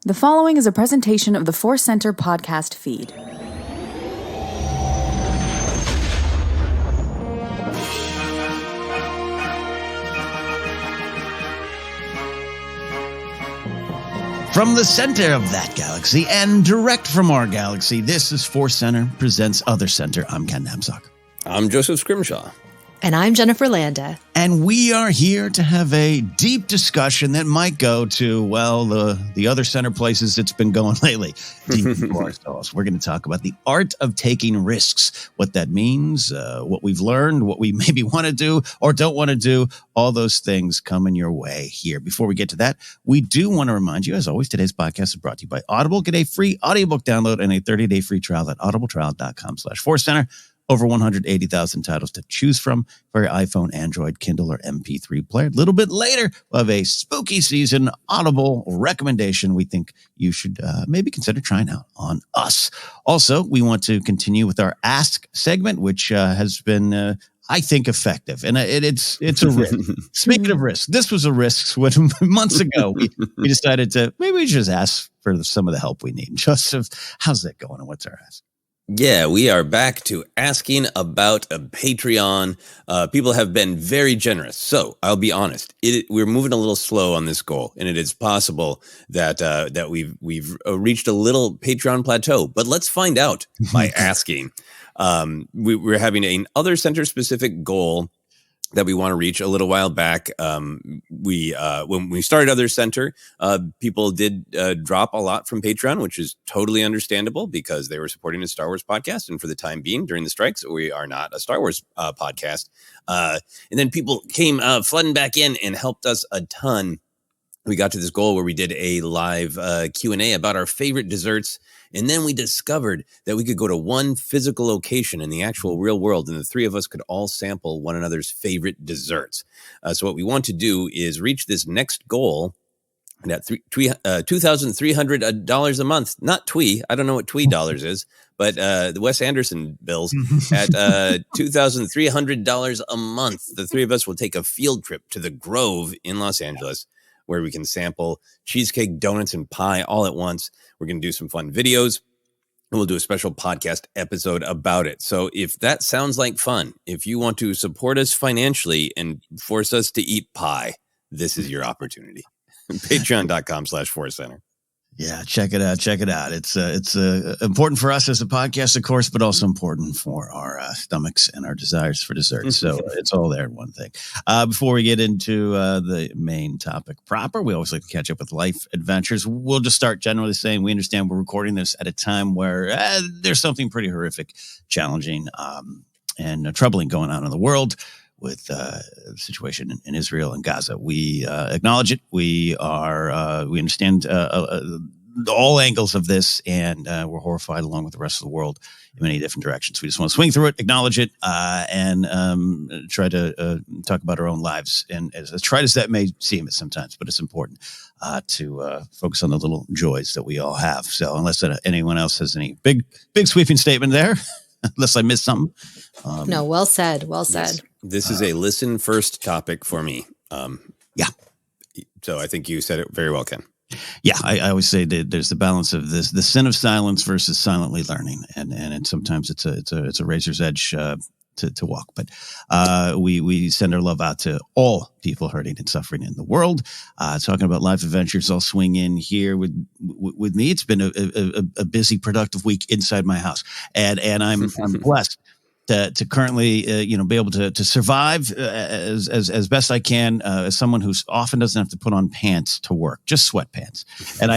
The following is a presentation of the ForceCenter podcast feed. From the center of that galaxy and direct from our galaxy, this is ForceCenter presents OtherCenter. I'm Ken Napzok. I'm Joseph Scrimshaw. And I'm Jennifer Landa. And we are here to have a deep discussion that might go to, well, the other center places it's been going lately. Deep into ourselves. We're going to talk about the art of taking risks, what that means, what we've learned, what we maybe want to do or don't want to do. All those things coming your way here. Before we get to that, we do want to remind you, as always, today's podcast is brought to you by Audible. Get a free audiobook download and a 30-day free trial at audibletrial.com/ForceCenter. Over 180,000 titles to choose from for your iPhone, Android, Kindle, or MP3 player. A little bit later, we'll have a spooky season Audible recommendation we think you should maybe consider trying out on us. Also, we want to continue with our Ask segment, which has been, I think, effective. And it's a risk. Speaking of risk, this was a risk when months ago we decided to maybe we just ask for some of the help we need. Joseph, how's that going and what's our ask? Yeah, we are back to asking about a Patreon. People have been very generous. So I'll be honest, we're moving a little slow on this goal, and it is possible that we've reached a little Patreon plateau. But let's find out by asking. We're having an OtherCenter specific goal that we want to reach. A little while back. When we started OtherCenter, people did drop a lot from Patreon, which is totally understandable because they were supporting a Star Wars podcast. And for the time being, during the strikes, we are not a Star Wars podcast. And then people came flooding back in and helped us a ton. We got to this goal where we did a live Q&A about our favorite desserts. And then we discovered that we could go to one physical location in the actual real world, and the three of us could all sample one another's favorite desserts. So what we want to do is reach this next goal at $2,300 a month. Not twee. I don't know what twee dollars is, but the Wes Anderson bills at $2,300 a month. The three of us will take a field trip to the Grove in Los Angeles, where we can sample cheesecake, donuts, and pie all at once. We're going to do some fun videos, and we'll do a special podcast episode about it. So if that sounds like fun, if you want to support us financially and force us to eat pie, this is your opportunity. Patreon.com/ForceCenter. Yeah, check it out. Check it out. It's important for us as a podcast, of course, but also important for our stomachs and our desires for dessert. So it's all there in one thing. Before we get into the main topic proper, we always like to catch up with life adventures. We'll just start generally saying we understand we're recording this at a time where there's something pretty horrific, challenging, and troubling going on in the world with the situation in Israel and Gaza. We acknowledge it. We understand all angles of this, and we're horrified along with the rest of the world in many different directions. We just want to swing through it, acknowledge it, and try to talk about our own lives. And as trite as that may seem sometimes, but it's important to focus on the little joys that we all have. So unless anyone else has any big sweeping statement there, unless I missed something. No, well said. Well said. Yes. This is a listen first topic for me. Yeah. So I think you said it very well, Ken. Yeah, I always say that there's the balance of the sin of silence versus silently learning, and sometimes it's a razor's edge to walk. But we send our love out to all people hurting and suffering in the world. Talking about life adventures, I'll swing in here with me. It's been a busy, productive week inside my house, and I'm blessed to currently, be able to survive as best I can, as someone who often doesn't have to put on pants to work, just sweatpants. And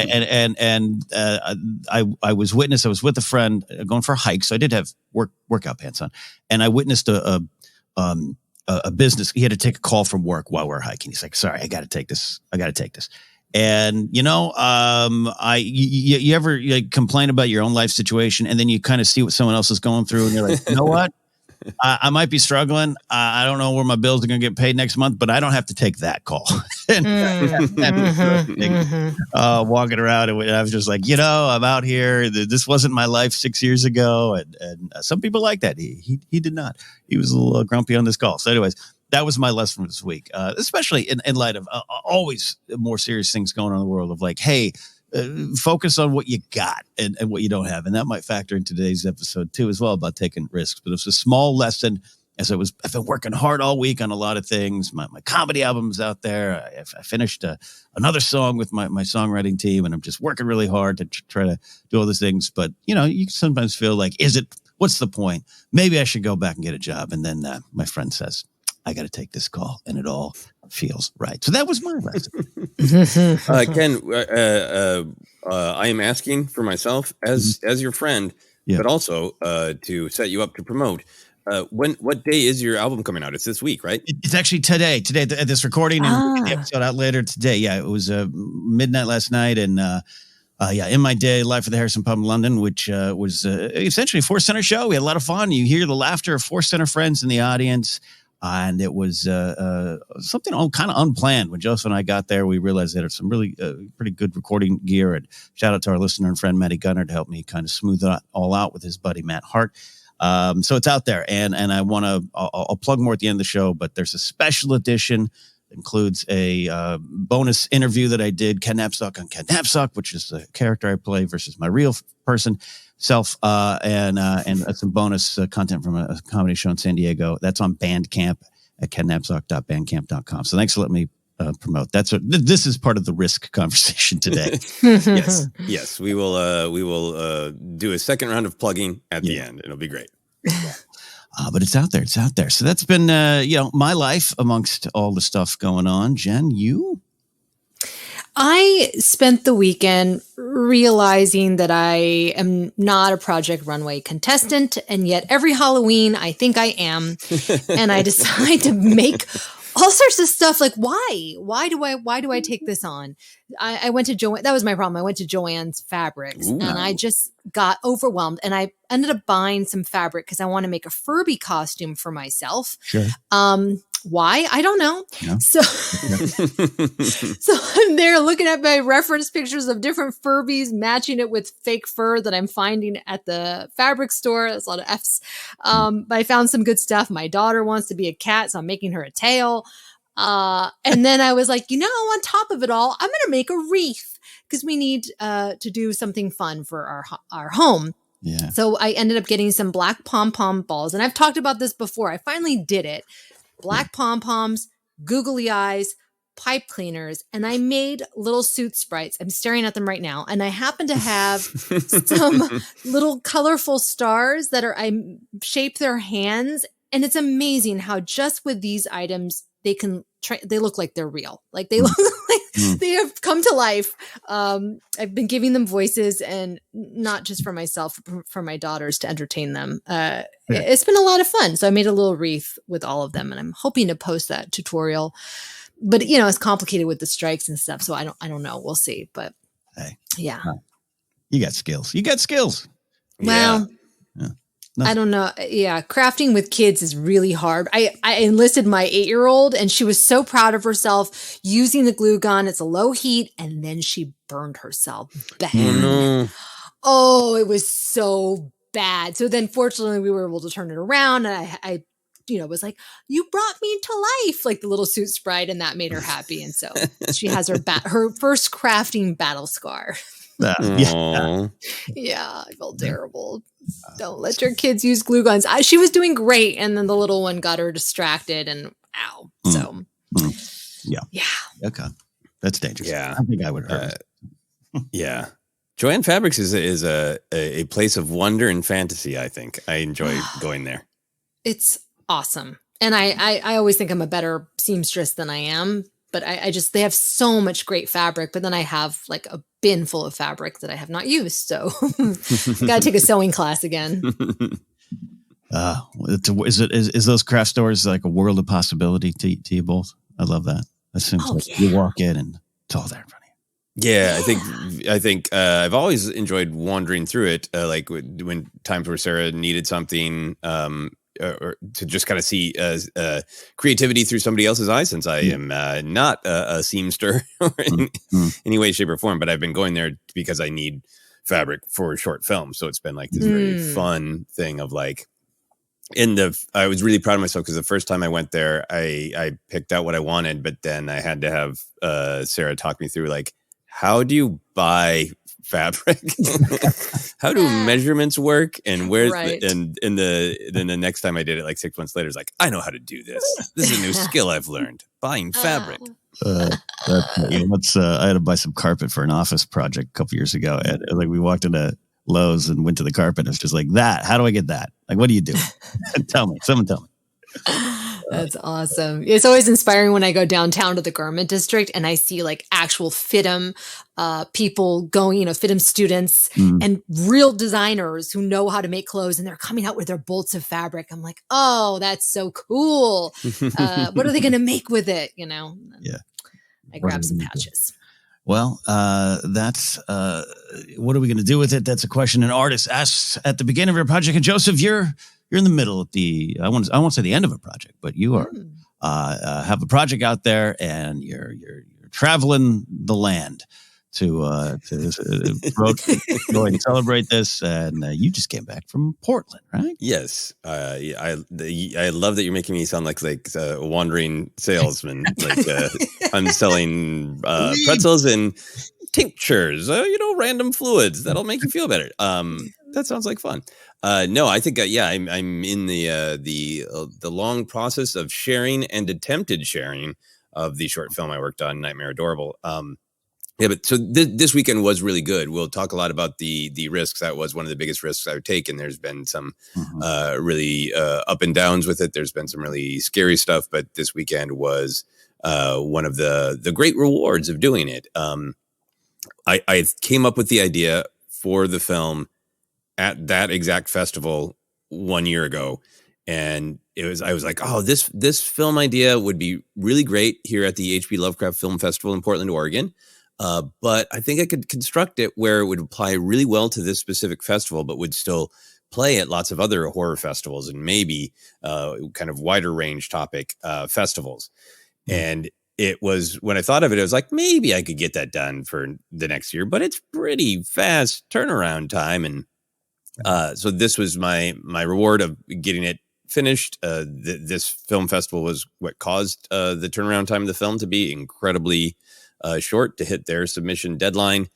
I was with a friend going for a hike. So I did have workout pants on, and I witnessed a business. He had to take a call from work while we're hiking. He's like, sorry, I got to take this. And, you ever complain about your own life situation, and then you kind of see what someone else is going through, and you're like, you know what? I might be struggling. I don't know where my bills are going to get paid next month, but I don't have to take that call. Walking around, and I was just like, I'm out here. This wasn't my life 6 years ago. And some people like that. He did not. He was a little grumpy on this call. So anyways, that was my lesson for this week, especially in light of always more serious things going on in the world of like, hey, focus on what you got and what you don't have. And that might factor in today's episode too, as well, about taking risks. But it's a small lesson as I've been working hard all week on a lot of things. My comedy album's out there. I finished another song with my songwriting team, and I'm just working really hard to try to do all these things. But, you sometimes feel like, what's the point? Maybe I should go back and get a job. And then my friend says, I got to take this call, and it all feels right. So that was my lesson. Ken, I am asking for myself as your friend, but also to set you up to promote. What day is your album coming out? It's this week, right? It's actually today at this recording, and the episode out later today. Yeah, it was midnight last night, and In My Day, live for the Harrison Pub in London, which was essentially a ForceCenter show. We had a lot of fun. You hear the laughter of ForceCenter friends in the audience. And it was something kind of unplanned. When Joseph and I got there, we realized that there's some really pretty good recording gear. And shout out to our listener and friend, Matty Gunner, to help me kind of smooth it all out with his buddy, Matt Hart. So it's out there. And I want to, I'll plug more at the end of the show, but there's a special edition that includes a bonus interview that I did, Ken Napzok on Ken Napzok, which is the character I play versus my real person self, and some bonus content from a comedy show in San Diego. That's on Bandcamp at kennapzok.bandcamp.com. So thanks for letting me promote. This is part of the risk conversation today. Yes, we will do a second round of plugging at the end. It'll be great. But it's out there. So that's been my life amongst all the stuff going on. Jen, you? I spent the weekend realizing that I am not a Project Runway contestant, and yet every Halloween I think I am, and I decide to make all sorts of stuff. Like, why do I take this on? I went to Joanne. That was my problem. I went to Joann's Fabrics, and I just got overwhelmed, and I ended up buying some fabric because I want to make a Furby costume for myself. Sure. Why? I don't know. No. So I'm there looking at my reference pictures of different Furbies, matching it with fake fur that I'm finding at the fabric store. That's a lot of F's. But I found some good stuff. My daughter wants to be a cat, so I'm making her a tail. And then I was like, on top of it all, I'm going to make a wreath because we need to do something fun for our home. Yeah. So I ended up getting some black pom-pom balls, and I've talked about this before. I finally did it. Black pom-poms, googly eyes, pipe cleaners, and I made little suit sprites. I'm staring at them right now. And I happen to have some little colorful stars that I shaped their hands. And it's amazing how just with these items, they look like they're real. Like they look like they have come to life. I've been giving them voices, and not just for myself, for my daughters to entertain them. It's been a lot of fun. So I made a little wreath with all of them, and I'm hoping to post that tutorial. But it's complicated with the strikes and stuff, so I don't know. We'll see. But yeah, you got skills. Well. Yeah. I don't know. Yeah. Crafting with kids is really hard. I enlisted my 8-year-old, and she was so proud of herself using the glue gun. It's a low heat. And then she burned herself bad. Oh, it was so bad. So then fortunately we were able to turn it around. And I was like, you brought me to life, like the little suit sprite. And that made her happy. And so she has her first crafting battle scar. Yeah, I felt terrible. Don't let your kids use glue guns. She was doing great, and then the little one got her distracted, and ow. So, yeah. Okay, that's dangerous. Yeah, I think I would hurt. Yeah, Joann Fabrics is a place of wonder and fantasy. I think I enjoy going there. It's awesome, and I always think I'm a better seamstress than I am. But they have so much great fabric, but then I have like a bin full of fabric that I have not used. So got to take a sewing class again. Is those craft stores like a world of possibility to you both? I love that. That seems like you walk in and it's all there in front of you. Yeah, I think I've always enjoyed wandering through it. Like when times where Sarah needed something, or to just kind of see creativity through somebody else's eyes, since I am not a seamster in any way, shape, or form. But I've been going there because I need fabric for short films. So it's been like this very fun thing of like, I was really proud of myself because the first time I went there, I picked out what I wanted, but then I had to have Sarah talk me through like how do you buy fabric? How do measurements work? And where's Right. then the next time I did it, like 6 months later, it's like, I know how to do this. This is a new skill I've learned, buying fabric. I had to buy some carpet for an office project a couple years ago, and like we walked into Lowe's and went to the carpet. It's just like that. How do I get that? Like, what do you do? Someone tell me. That's awesome. It's always inspiring when I go downtown to the garment district and I see like actual FITM people going, FITM students and real designers who know how to make clothes, and they're coming out with their bolts of fabric. I'm like, oh, that's so cool. What are they going to make with it? Yeah. I grab some patches. Well, that's what are we going to do with it? That's a question an artist asks at the beginning of your project. And Joseph, you're in the middle at I won't say the end of a project, but you are have a project out there, and you're traveling the land to go and celebrate this. And you just came back from Portland, right? Yes, I love that you're making me sound like a wandering salesman. Like I'm selling pretzels and tinctures, random fluids that'll make you feel better. That sounds like fun. No, I think I'm in the long process of sharing and attempted sharing of the short film I worked on, Nightmare Adorable. But so this weekend was really good. We'll talk a lot about the risks. That was one of the biggest risks I've taken. There's been some really up and downs with it. There's been some really scary stuff, but this weekend was one of the great rewards of doing it. I came up with the idea for the film at that exact festival 1 year ago. And I was like, oh, this film idea would be really great here at the H.P. Lovecraft Film Festival in Portland, Oregon. But I think I could construct it where it would apply really well to this specific festival, but would still play at lots of other horror festivals and maybe kind of wider range topic festivals. And it was, when I thought of it, I was like, maybe I could get that done for the next year, but it's pretty fast turnaround time. And so this was my reward of getting it finished. This film festival was what caused the turnaround time of the film to be incredibly short to hit their submission deadline.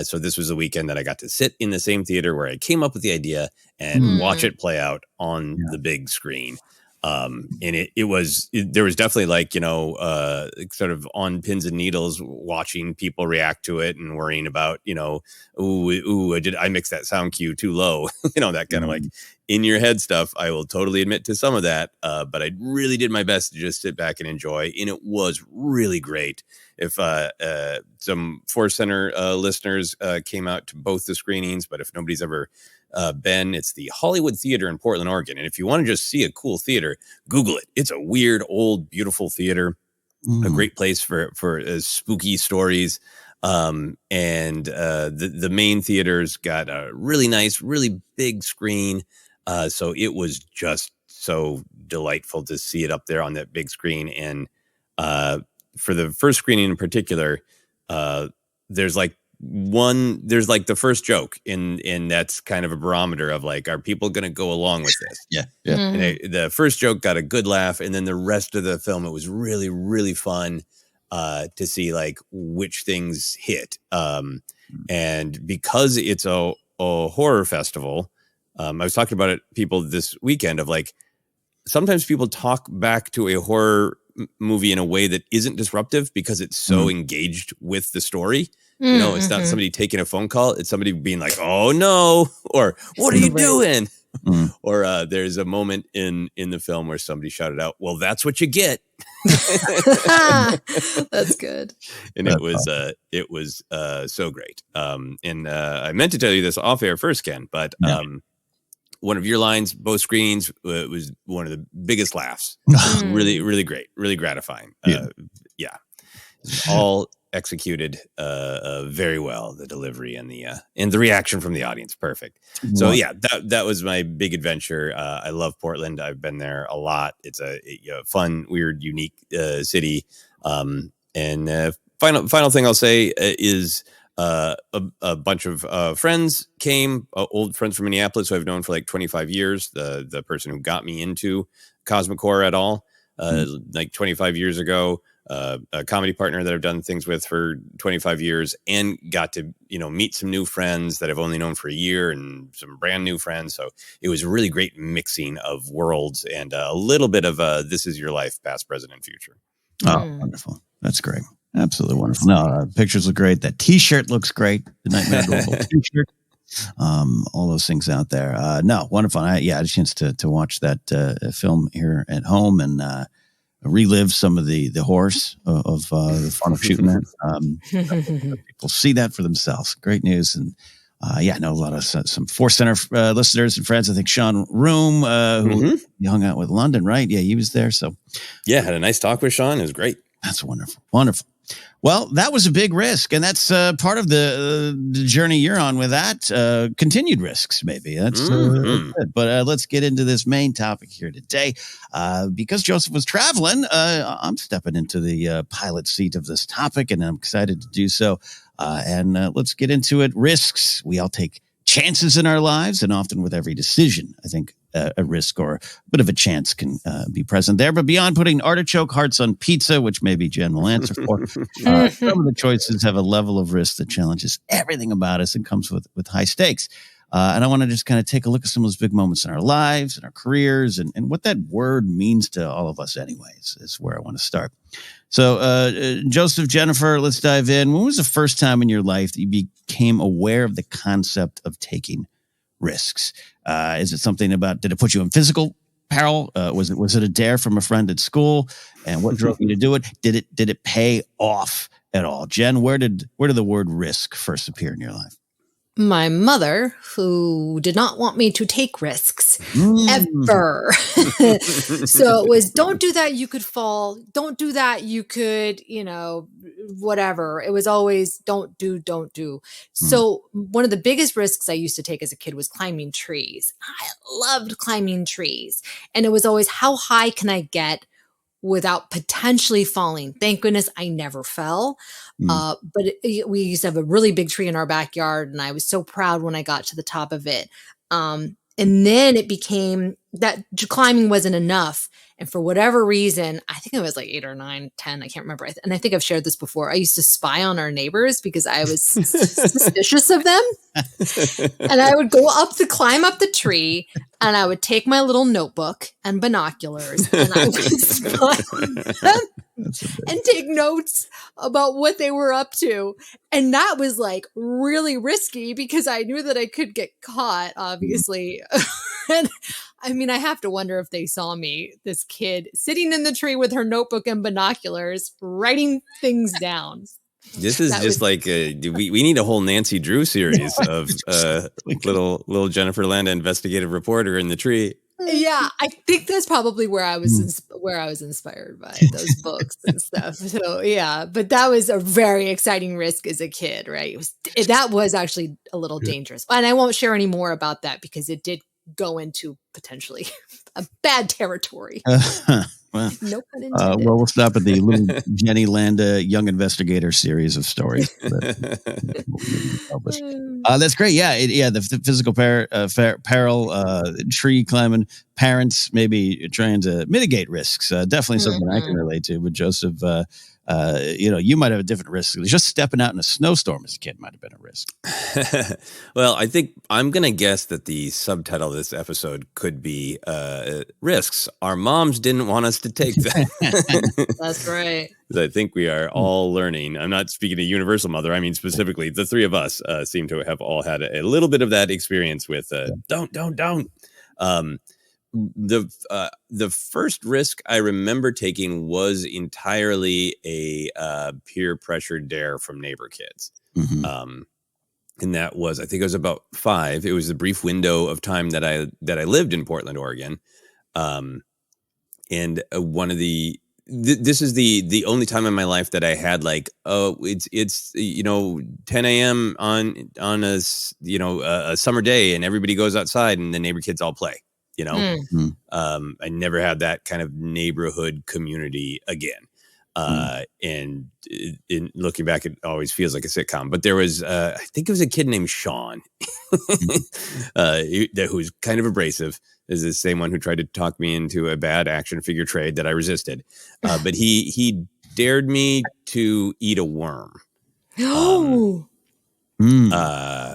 So this was a weekend that I got to sit in the same theater where I came up with the idea and watch it play out on the big screen. And there was definitely like, sort of on pins and needles watching people react to it and worrying about, I mixed that sound cue too low, that kind of like in your head stuff. I will totally admit to some of that. But I really did my best to just sit back and enjoy. And it was really great. If some ForceCenter listeners came out to both the screenings, but if nobody's ever been, it's the Hollywood Theater in Portland, Oregon. And if you want to just see a cool theater, Google it. It's a weird, old, beautiful theater, a great place for spooky stories. And the main theater's got a really nice, really big screen. So it was just so delightful to see it up there on that big screen. And for the first screening in particular, there's the first joke and that's kind of a barometer of like, are people going to go along with this? Yeah. And the first joke got a good laugh, and then the rest of the film, it was really, really fun to see like which things hit. And because it's a horror festival, I was talking about it people this weekend of like, sometimes people talk back to a horror movie in a way that isn't disruptive because it's so engaged with the story. It's not somebody taking a phone call. It's somebody being like, oh no, or what are you doing? Or there's a moment in the film where somebody shouted out, well, that's what you get. That's good. And it was so great. And I meant to tell you this off air first, Ken, but one of your lines, both screens, was one of the biggest laughs. Really, really great, really gratifying. All executed very well. The delivery and the reaction from the audience, perfect. So that was my big adventure. I love Portland. I've been there a lot. It's a fun, weird, unique city. And final thing I'll say is a bunch of friends came, old friends from Minneapolis who I've known for like 25 years. The person who got me into Cosmic Horror at all, like 25 years ago, a comedy partner that I've done things with for 25 years, and got to, meet some new friends that I've only known for a year and some brand new friends. So it was a really great mixing of worlds and a little bit of this is your life, past, present, and future. Oh, wonderful. That's great. Absolutely wonderful. No, pictures look great. That T-shirt looks great. The Nightmare Adorable T-shirt. All ththose things out there. No, wonderful. I had a chance to watch that film here at home and relive some of the horrors of the fun of shooting that. People see that for themselves. Great news. And I know a lot of some ForceCenter listeners and friends. I think Sean Room, who you hung out with London, right? Yeah, he was there. So yeah, had a nice talk with Sean. It was great. That's wonderful. Wonderful. Well, that was a big risk, and that's part of the journey you're on with that. Continued risks, maybe. That's good. But let's get into this main topic here today. Because Joseph was traveling, I'm stepping into the pilot seat of this topic, and I'm excited to do so. And let's get into it. Risks. We all take chances in our lives, and often with every decision, I think a risk or a bit of a chance can be present there. But beyond putting artichoke hearts on pizza, which maybe Jen will answer for, some of the choices have a level of risk that challenges everything about us and comes with high stakes. And I want to just kind of take a look at some of those big moments in our lives and our careers and what that word means to all of us anyways, is where I want to start. So, Joseph, Jennifer, let's dive in. When was the first time in your life that you became aware of the concept of taking risks? Is it something about, did it put you in physical peril? Was it a dare from a friend at school? And what drove you to do it? Did it pay off at all? Jen, where did the word risk first appear in your life? My mother, who did not want me to take risks ever. So it was, don't do that, you could fall. Don't do that, you could, whatever. It was always don't do. So one of the biggest risks I used to take as a kid was climbing trees. I loved climbing trees. And it was always, how high can I get without potentially falling? Thank goodness I never fell. But we used to have a really big tree in our backyard, and I was so proud when I got to the top of it. And then it became that climbing wasn't enough. And for whatever reason, I think I was like 8 or 9, 10, I can't remember. And I think I've shared this before. I used to spy on our neighbors because I was suspicious of them. And I would climb up the tree, and I would take my little notebook and binoculars, and I would spy on them and take notes about what they were up to. And that was like really risky because I knew that I could get caught, obviously. And I mean, I have to wonder if they saw me, this kid sitting in the tree with her notebook and binoculars, writing things down. This is just like we need a whole Nancy Drew series of little Jennifer Landa, investigative reporter in the tree. Yeah, I think that's probably where I was inspired by those books and stuff. So yeah, but that was a very exciting risk as a kid, right? That was actually a little dangerous, and I won't share any more about that because it did go into potentially a bad territory. Well, no pun intended. We'll stop at the little Jenny Landa Young Investigator series of stories. That's great. Yeah, the physical peril, tree climbing, parents maybe trying to mitigate risks. Definitely something I can relate to. But Joseph, you might have a different risk. Just stepping out in a snowstorm as a kid might have been a risk. Well, I think I'm going to guess that the subtitle of this episode could be risks our moms didn't want us to take them. That's right. I think we are all learning. I'm not speaking to universal mother. I mean, specifically, the three of us seem to have all had a little bit of that experience with don't. The first risk I remember taking was entirely a peer pressure dare from neighbor kids. And that was, I think I was about 5. It was a brief window of time that I lived in Portland, Oregon. And one of this is the only time in my life that I had like, it's 10 a.m. on a summer day and everybody goes outside and the neighbor kids all play. I never had that kind of neighborhood community again. And in looking back, it always feels like a sitcom. But there was, I think it was a kid named Sean, who was kind of abrasive. Is the same one who tried to talk me into a bad action figure trade that I resisted. But he dared me to eat a worm. Oh. No.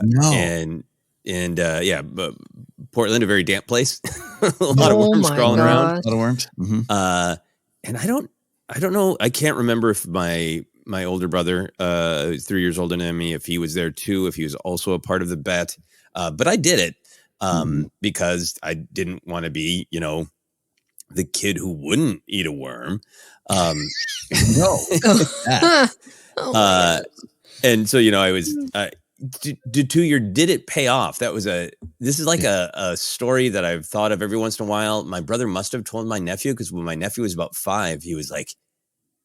And yeah, but Portland, a very damp place. A lot of Oh worms my crawling gosh. around. A lot of worms. And I don't know. I can't remember if my older brother, who's 3 years older than me, if he was there too, if he was also a part of the bet. But I did it because I didn't want to be, the kid who wouldn't eat a worm. No. Oh And so, I was, did it pay off? This is like a story that I've thought of every once in a while. My brother must have told my nephew, because when my nephew was about 5, he was like,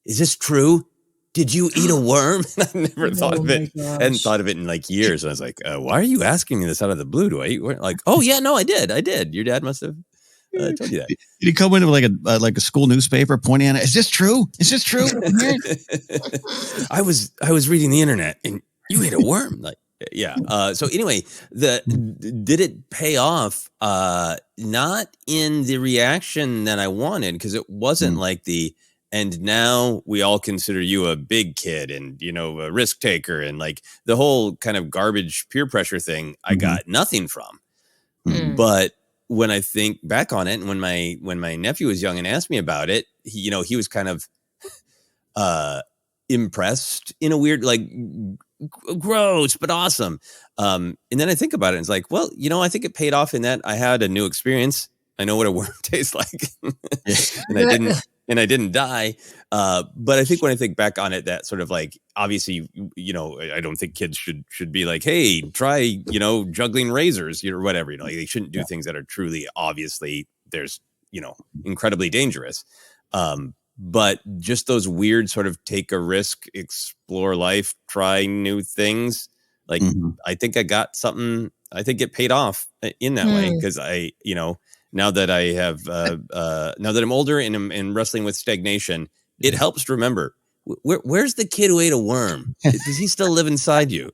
"Is this true? Did you eat a worm?" And I never thought of it. I hadn't thought of it in like years. And I was like, "Why are you asking me this out of the blue? Do I eat worm?" Like, "Oh yeah, no, I did. Your dad must have told you that." Did he come in with like a school newspaper pointing at it? Is this true? Is this true? I was reading the internet and you ate a worm. Like, yeah. So anyway, did it pay off? Not in the reaction that I wanted, because it wasn't like and now we all consider you a big kid and, a risk taker, and like the whole kind of garbage peer pressure thing, I got nothing from. But when I think back on it, and when my nephew was young and asked me about it, he was kind of impressed in a weird, like, gross but awesome. And then I think about it and it's like, well, I think it paid off in that I had a new experience. I know what a worm tastes like. and I didn't die. But I think when I think back on it, that sort of like, obviously, I don't think kids should be like, "Hey, try, juggling razors," or whatever, like they shouldn't do things that are truly, obviously, there's, incredibly dangerous. But just those weird sort of take a risk, explore life, try new things. Like, I think I got something, I think it paid off in that way. Cause now that I have, now that I'm older and wrestling with stagnation, it helps to remember, where's the kid who ate a worm? Does he still live inside you?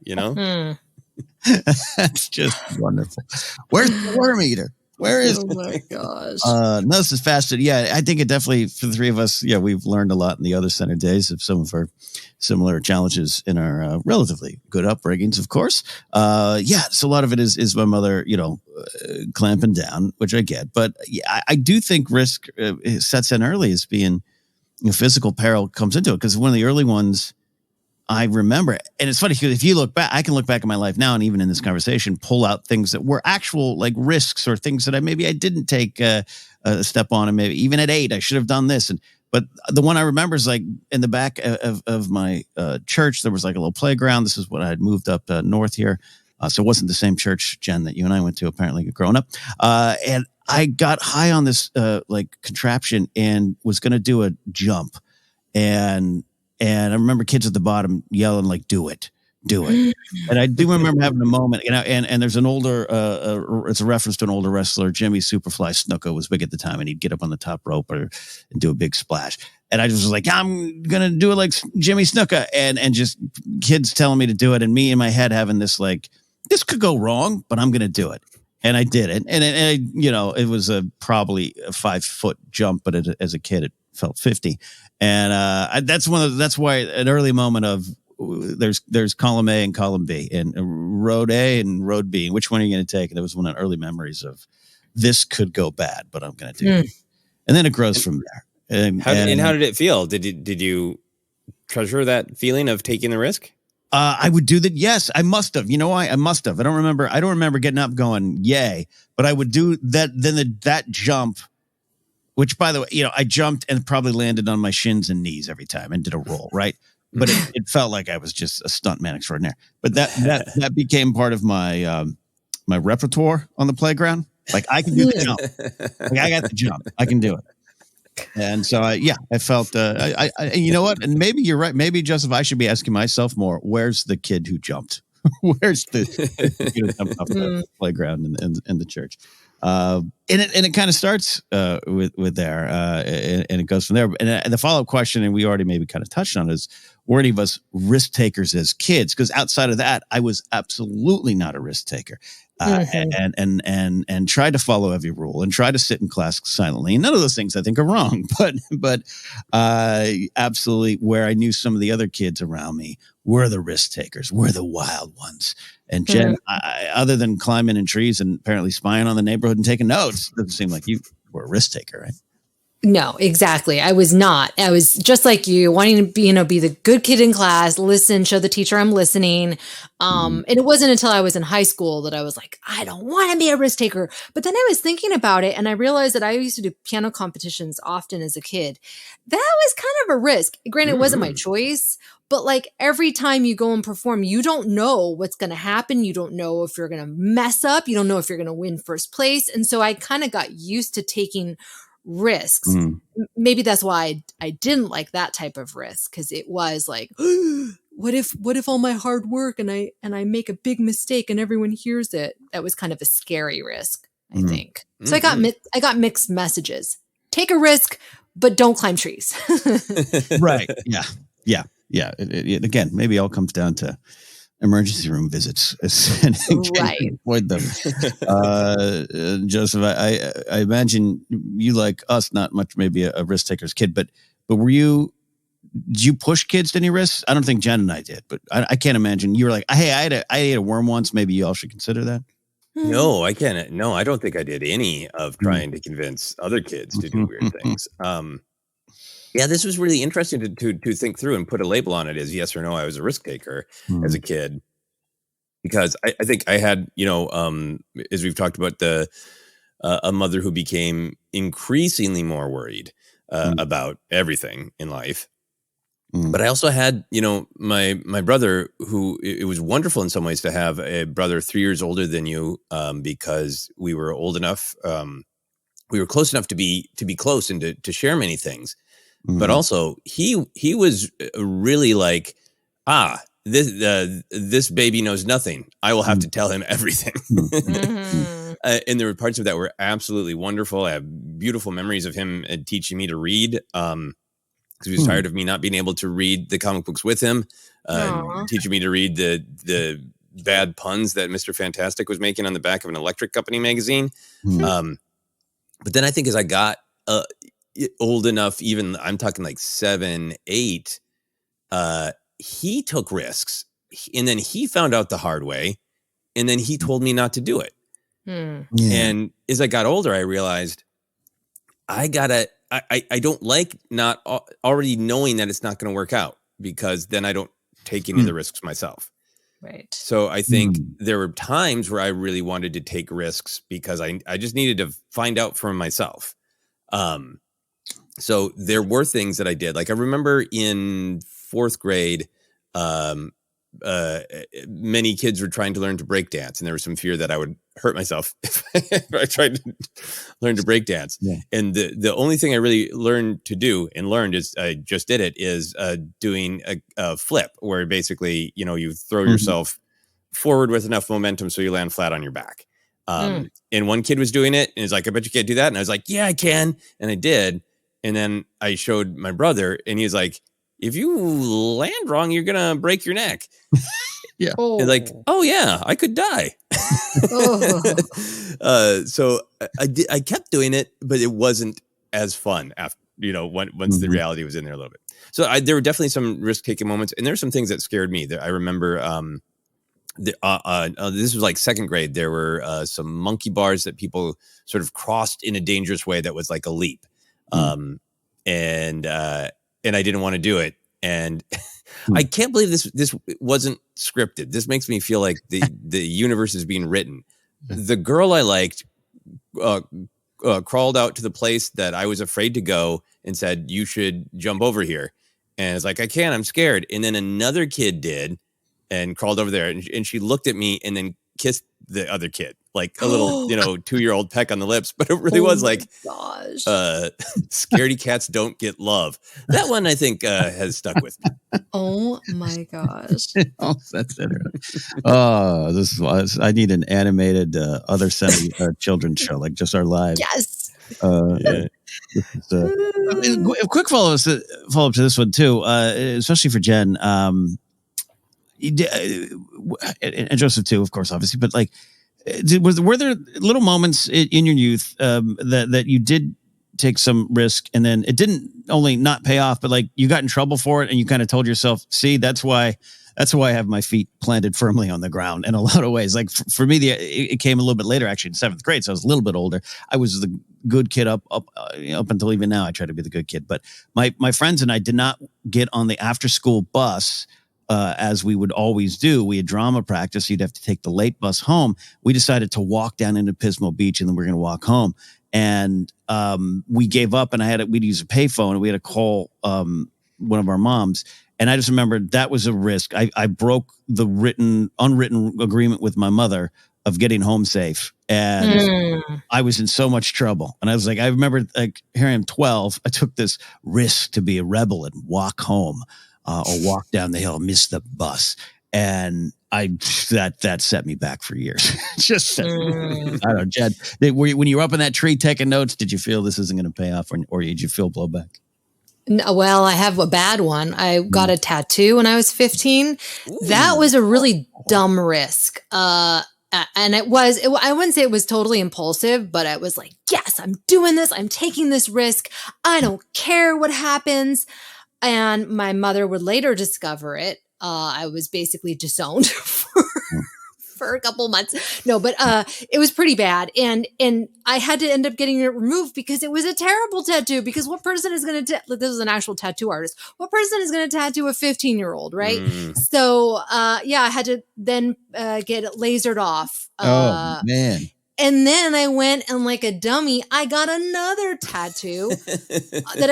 That's just wonderful. Where's the worm eater? Where is? Oh my gosh. No, this is fascinating. Yeah, I think it definitely, for the three of us, we've learned a lot in the OtherCenter days of some of our similar challenges in our relatively good upbringings, of course. So a lot of it is my mother, clamping down, which I get. But I do think risk sets in early as being, physical peril comes into it, because one of the early ones I remember, and it's funny because if you look back, I can look back in my life now, and even in this conversation, pull out things that were actual like risks or things that I didn't take a step on, and maybe even at 8 I should have done this. But the one I remember is like in the back of my church, there was like a little playground. This is when I had moved up north here, so it wasn't the same church, Jen, that you and I went to apparently growing up. And I got high on this like contraption and was going to do a jump, and I remember kids at the bottom yelling like, do it. And I do remember having a moment, and there's an older, it's a reference to an older wrestler, Jimmy Superfly Snuka was big at the time, and he'd get up on the top rope and do a big splash. And I just was like, I'm going to do it like Jimmy Snuka, and just kids telling me to do it. And me in my head having this, like, this could go wrong, but I'm going to do it. And I did it. And it was probably a 5-foot jump, but as a kid, it felt 50. And that's why an early moment of there's column A and column B, and road A and road B. Which one are you going to take? And it was one of the early memories of this could go bad, but I'm going to do it. And then it grows from there. And how did it feel? Did you treasure that feeling of taking the risk? I would do that. Yes, I must have. I must have. I don't remember getting up going, yay, but I would do that. Then that jump, which, by the way, I jumped and probably landed on my shins and knees every time and did a roll, right? But it felt like I was just a stuntman extraordinaire. But that became part of my my repertoire on the playground. Like, I can do the jump. Like, I got the jump. I can do it. And so, I felt, you know what? And maybe you're right. Maybe, Joseph, I should be asking myself more, where's the kid who jumped? Where's the kid who jumped off the playground in the church? And it kind of starts with there, and it goes from there. And the follow-up question, and we already maybe kind of touched on, is were any of us risk takers as kids? Because outside of that, I was absolutely not a risk taker. And try to follow every rule and try to sit in class silently. And none of those things I think are wrong, but absolutely where I knew some of the other kids around me were the risk takers, were the wild ones. And Jen, other than climbing in trees and apparently spying on the neighborhood and taking notes, it doesn't seem like you were a risk taker, right? No, exactly. I was not. I was just like you, wanting to be the good kid in class, listen, show the teacher I'm listening. And it wasn't until I was in high school that I was like, I don't want to be a risk taker. But then I was thinking about it and I realized that I used to do piano competitions often as a kid. That was kind of a risk. Granted, it wasn't my choice, but like every time you go and perform, you don't know what's going to happen. You don't know if you're going to mess up. You don't know if you're going to win first place. And so I kind of got used to taking risks. Maybe that's why I didn't like that type of risk, because it was like, what if all my hard work and I make a big mistake and everyone hears it? That was kind of a scary risk, I think. So I got mixed messages. Take a risk, but don't climb trees. Right. Yeah. It, again, maybe it all comes down to emergency room visits and right. avoid them. Joseph, I imagine you, like us, not much maybe a risk taker's kid, but did you push kids to any risks? I don't think Jen and I did, but I can't imagine you were like, hey, I ate a worm once. Maybe you all should consider that. No, I can't. No, I don't think I did any of trying to convince other kids to do weird things. Yeah, this was really interesting to think through and put a label on it as yes or no. I was a risk taker as a kid, because I think I had, as we've talked about, a mother who became increasingly more worried about everything in life. But I also had, my brother, who it was wonderful in some ways to have a brother 3 years older than you, because we were old enough, we were close enough to be close and to share many things. But also he was really like, this baby knows nothing. I will have to tell him everything. And there were parts of that were absolutely wonderful. I have beautiful memories of him teaching me to read, because he was tired of me not being able to read the comic books with him, teaching me to read the bad puns that Mr. Fantastic was making on the back of an electric company magazine. But then I think as I got old enough, even I'm talking like 7, 8, he took risks, and then he found out the hard way, and then he told me not to do it. And as I got older, I realized I don't like not already knowing that it's not going to work out, because then I don't take any of the risks myself. Right. So I think there were times where I really wanted to take risks because I just needed to find out for myself. So there were things that I did. Like I remember in 4th grade, many kids were trying to learn to break dance, and there was some fear that I would hurt myself if I tried to learn to break dance. And the only thing I really learned is I just did it, is doing a flip, where basically, you throw yourself forward with enough momentum so you land flat on your back. And one kid was doing it and he's like, I bet you can't do that. And I was like, yeah, I can. And I did. And then I showed my brother, and he's like, if you land wrong, you're going to break your neck. And like, oh yeah, I could die. So I kept doing it, but it wasn't as fun after, once the reality was in there a little bit. So there were definitely some risk taking moments, and there's some things that scared me. I remember, this was like 2nd grade. There were some monkey bars that people sort of crossed in a dangerous way that was like a leap. And I didn't want to do it. And I can't believe this wasn't scripted. This makes me feel like the universe is being written. The girl I liked crawled out to the place that I was afraid to go and said, you should jump over here. And it's like, I can't, I'm scared. And then another kid did and crawled over there, and she looked at me and then kissed the other kid, like a little, 2-year-old peck on the lips. But it really was like, gosh, scaredy cats don't get love. That one I think has stuck with me. Oh my gosh. That's it. Oh, this was, I need an animated OtherCenter children's show, like just our lives. Yes. So, a quick follow up to this one too, especially for Jen, and Joseph too, of course, obviously. But like, were there little moments in your youth that you did take some risk, and then it didn't only not pay off, but like you got in trouble for it, and you kind of told yourself, "See, that's why I have my feet planted firmly on the ground." In a lot of ways, like for me, it came a little bit later, actually in 7th grade, so I was a little bit older. I was the good kid up until even now. I try to be the good kid, but my friends and I did not get on the after school bus. As we would always do. We had drama practice. You'd have to take the late bus home. We decided to walk down into Pismo Beach, and then we're going to walk home. And we gave up, and we'd use a payphone, and we had to call one of our moms. And I just remember that was a risk. I broke the unwritten agreement with my mother of getting home safe. And I was in so much trouble. And I was like, I remember, like, here I am 12. I took this risk to be a rebel and walk home. Or walk down the hill, miss the bus, and that set me back for years. Just I don't know, Jed. When you were up in that tree taking notes, did you feel this isn't going to pay off, or did you feel blowback? No, well, I have a bad one. I got a tattoo when I was 15. Ooh. That was a really dumb risk. And I wouldn't say it was totally impulsive, but I was like, yes, I'm doing this. I'm taking this risk. I don't care what happens. And my mother would later discover it. I was basically disowned for a couple months. No, but it was pretty bad. And I had to end up getting it removed because it was a terrible tattoo. Because what person is going to, this is an actual tattoo artist, what person is going to tattoo a 15-year-old, right? So, I had to then get it lasered off. Oh, man. And then I went and, like a dummy, I got another tattoo that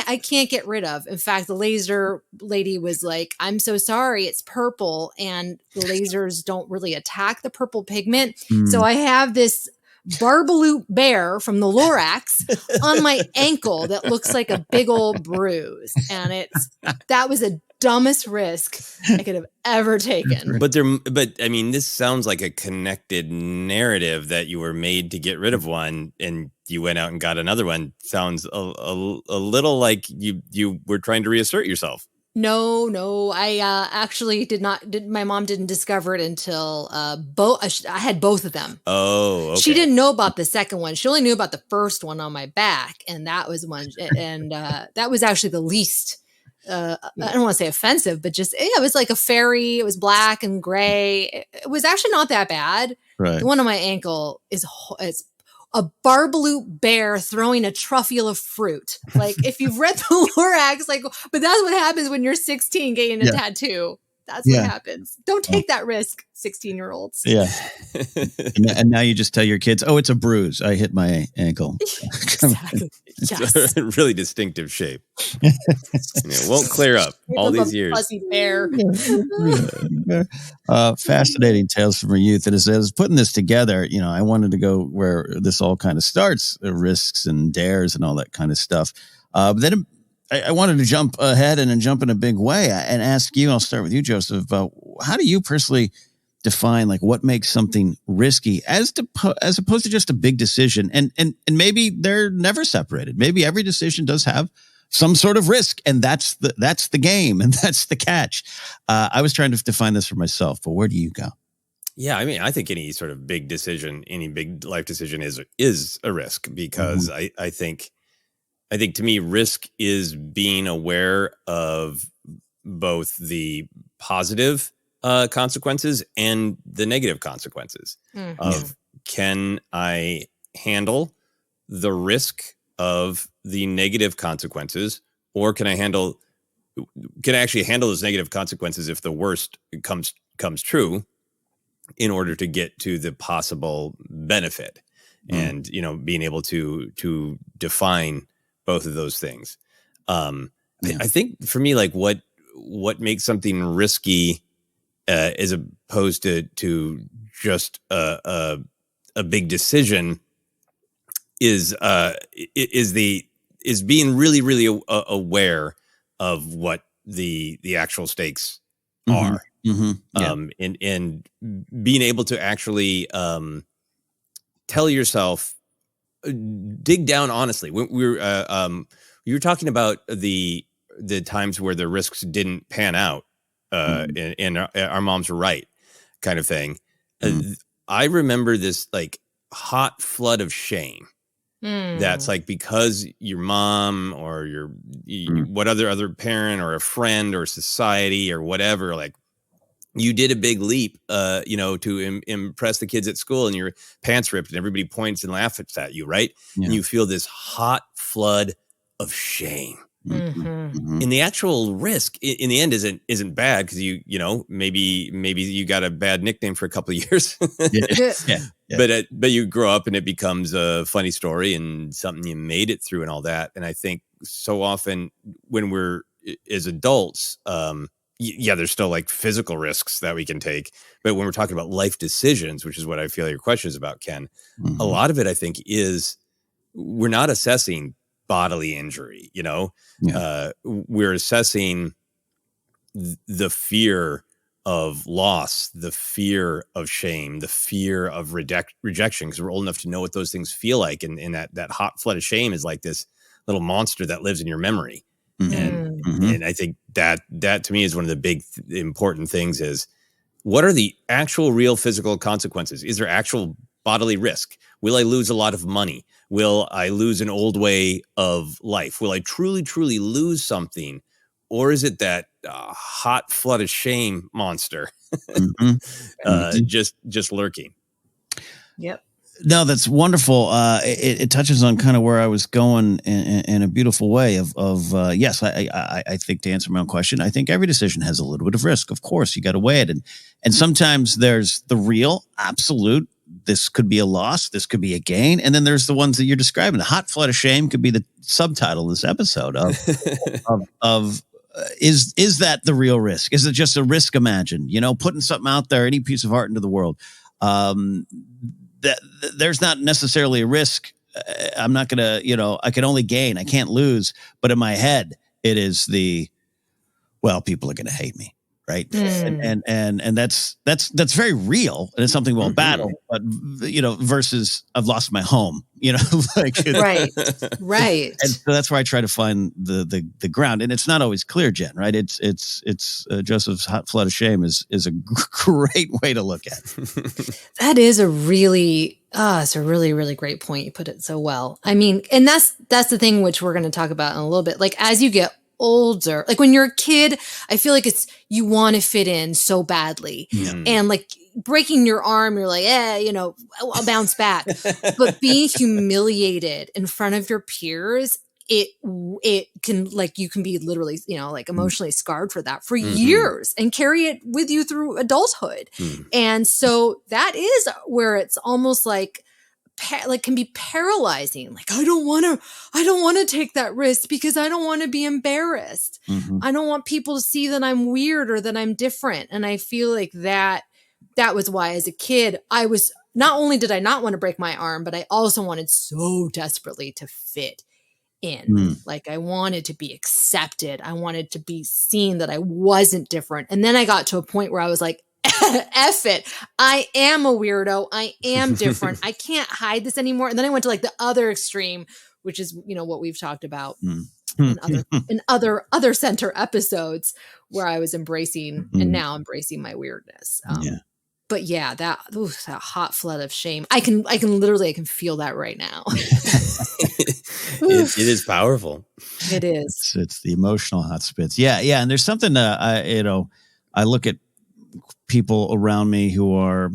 I can't get rid of. In fact, the laser lady was like, I'm so sorry, it's purple, and the lasers don't really attack the purple pigment. So I have this Barbaloot bear from the Lorax on my ankle that looks like a big old bruise. And that was the dumbest risk I could have ever taken. But I mean, this sounds like a connected narrative that you were made to get rid of one and you went out and got another one. Sounds a little like you were trying to reassert yourself. No, I actually my mom didn't discover it until I had both of them. Oh, okay. She didn't know about the second one. She only knew about the first one on my back, and that was one, and that was actually the least. I don't want to say offensive, but just it was like a fairy. It was black and gray. It was actually not that bad. Right. The one on my ankle is a Barbaloot bear throwing a truffle of fruit. Like, if you've read the Lorax, but that's what happens when you're 16 getting a tattoo. That's what happens. Don't take that risk, 16-year-olds. Yeah. and now you just tell your kids, oh, it's a bruise. I hit my ankle. Exactly. Yes. It's a really distinctive shape. It won't clear up all these years. Fuzzy bear. Fascinating tales from our youth. And as I was putting this together, I wanted to go where this all kind of starts, risks and dares and all that kind of stuff. But then I wanted to jump ahead and jump in a big way and ask you, I'll start with you, Joseph, how do you personally define like what makes something risky as opposed to just a big decision? And maybe they're never separated. Maybe every decision does have some sort of risk, and that's the game, and that's the catch. I was trying to define this for myself, but where do you go? Yeah, I mean, I think any sort of big decision, any big life decision is a risk because I think to me, risk is being aware of both the positive consequences and the negative consequences of can I handle the risk of the negative consequences, or can I actually handle those negative consequences if the worst comes true in order to get to the possible benefit and, being able to define both of those things. I think for me, like what makes something risky as opposed to just a big decision is being really, really aware of what the actual stakes are. And being able to actually tell yourself dig down honestly. We were talking about the times where the risks didn't pan out, and our moms were right, kind of thing. I remember this like hot flood of shame. That's like because your mom or what other parent or a friend or society or whatever, like you did a big leap, to impress the kids at school, and your pants ripped and everybody points and laughs at you, right? Yeah. And you feel this hot flood of shame. And the actual risk in the end isn't bad because maybe you got a bad nickname for a couple of years. Yeah. But you grow up and it becomes a funny story and something you made it through and all that. And I think so often when we're as adults, there's still like physical risks that we can take. But when we're talking about life decisions, which is what I feel your question is about, Ken, a lot of it I think is we're not assessing bodily injury, we're assessing the fear of loss, the fear of shame, the fear of rejection, because we're old enough to know what those things feel like. And that hot flood of shame is like this little monster that lives in your memory. And I think that to me is one of the big important things is what are the actual real physical consequences? Is there actual bodily risk? Will I lose a lot of money? Will I lose an old way of life? Will I truly, truly lose something? Or is it that hot flood of shame monster just lurking? Yep. No, that's wonderful. It touches on kind of where I was going in a beautiful way of yes, I think to answer my own question, I think every decision has a little bit of risk. Of course, you got to weigh it. And sometimes there's the real, absolute, this could be a loss, this could be a gain. And then there's the ones that you're describing. The hot flood of shame could be the subtitle of this episode of is that the real risk? Is it just a risk imagined? Putting something out there, any piece of art into the world. That there's not necessarily a risk. I'm not going to, I can only gain. I can't lose. But in my head, it is people are going to hate me. Right. And that's very real. And it's something we'll battle, but versus I've lost my home, right. And so that's where I try to find the ground. And it's not always clear, Jen, right? It's Joseph's hot flood of shame is a great way to look at it. That is a really, it's a really, really great point. You put it so well. I mean, and that's the thing, which we're going to talk about in a little bit. Like as you get older, like when you're a kid, I feel like you want to fit in so badly, and like breaking your arm, you're like, I'll bounce back. But being humiliated in front of your peers, it can, like, you can be literally, like emotionally scarred for that for years and carry it with you through adulthood. And so that is where it's almost like can be paralyzing. Like, I don't want to take that risk because I don't want to be embarrassed. I don't want people to see that I'm weird or that I'm different. And I feel like that was why as a kid, not only did I not want to break my arm, but I also wanted so desperately to fit in. Like I wanted to be accepted. I wanted to be seen that I wasn't different. And then I got to a point where I was like, F it. I am a weirdo. I am different. I can't hide this anymore. And then I went to like the other extreme, which is, what we've talked about in other center episodes where I was embracing and now embracing my weirdness. But yeah, that hot flood of shame. I can feel that right now. It is powerful. It is. It's the emotional hot spits. Yeah. And there's something I look at people around me who are,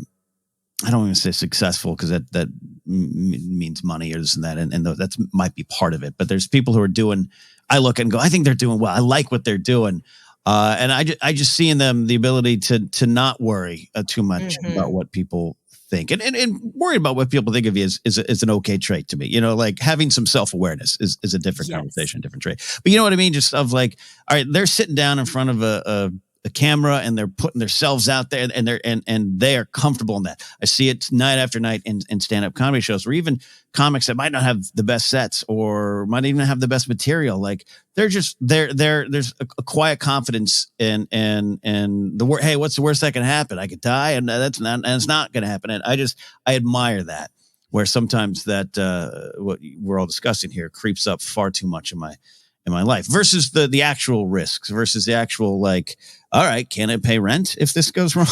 I don't want to say successful because that means money or this and that, and that might be part of it. But there's people who are doing. I look and go, I think they're doing well. I like what they're doing, and I just see in them the ability to not worry too much about what people think, and worry about what people think of you is an okay trait to me. Like having some self-awareness is a different conversation, different trait. But you know what I mean? Just of like, all right, they're sitting down in front of a camera and they're putting themselves out there and they are comfortable in that. I see it night after night in stand-up comedy shows, or even comics that might not have the best sets or might even have the best material. Like there's a quiet confidence and hey, what's the worst that can happen? I could die and it's not going to happen. And I admire that. where sometimes that what we're all discussing here creeps up far too much in my life versus the actual risks versus the actual like, all right, can I pay rent if this goes wrong?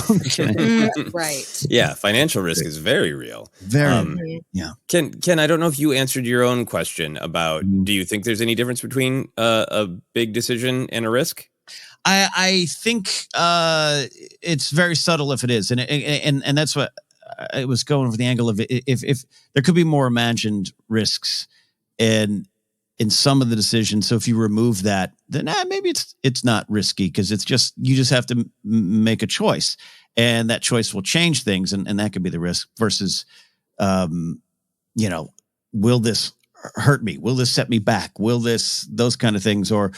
Right. Yeah, financial risk is very real. Yeah. Ken, I don't know if you answered your own question about, do you think there's any difference between a big decision and a risk? I think it's very subtle if it is, and that's what I was going for the angle of it. If there could be more imagined risks in some of the decisions. So if you remove that, then maybe it's not risky because it's just you just have to make a choice, and that choice will change things, and that could be the risk versus, will this hurt me? Will this set me back? Will those kind of things, or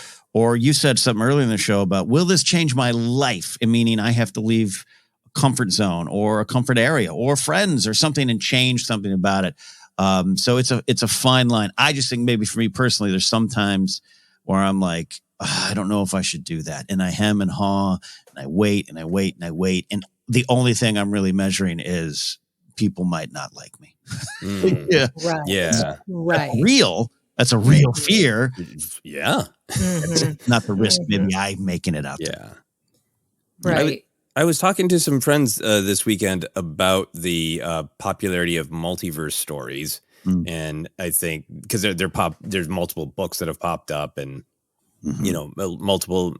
you said something earlier in the show about will this change my life? And meaning I have to leave a comfort zone or a comfort area or friends or something and change something about it. So it's a fine line. I just think maybe for me personally, there's sometimes where I'm like, I don't know if I should do that. And I hem and haw and I wait and I wait and I wait. And the only thing I'm really measuring is people might not like me. Yeah. Right. Yeah. Right. That's a real fear. Yeah. Mm-hmm. Not the risk. Maybe I'm making it out there. Right. I was talking to some friends this weekend about the popularity of multiverse stories, and I think because there's multiple books that have popped up, and multiple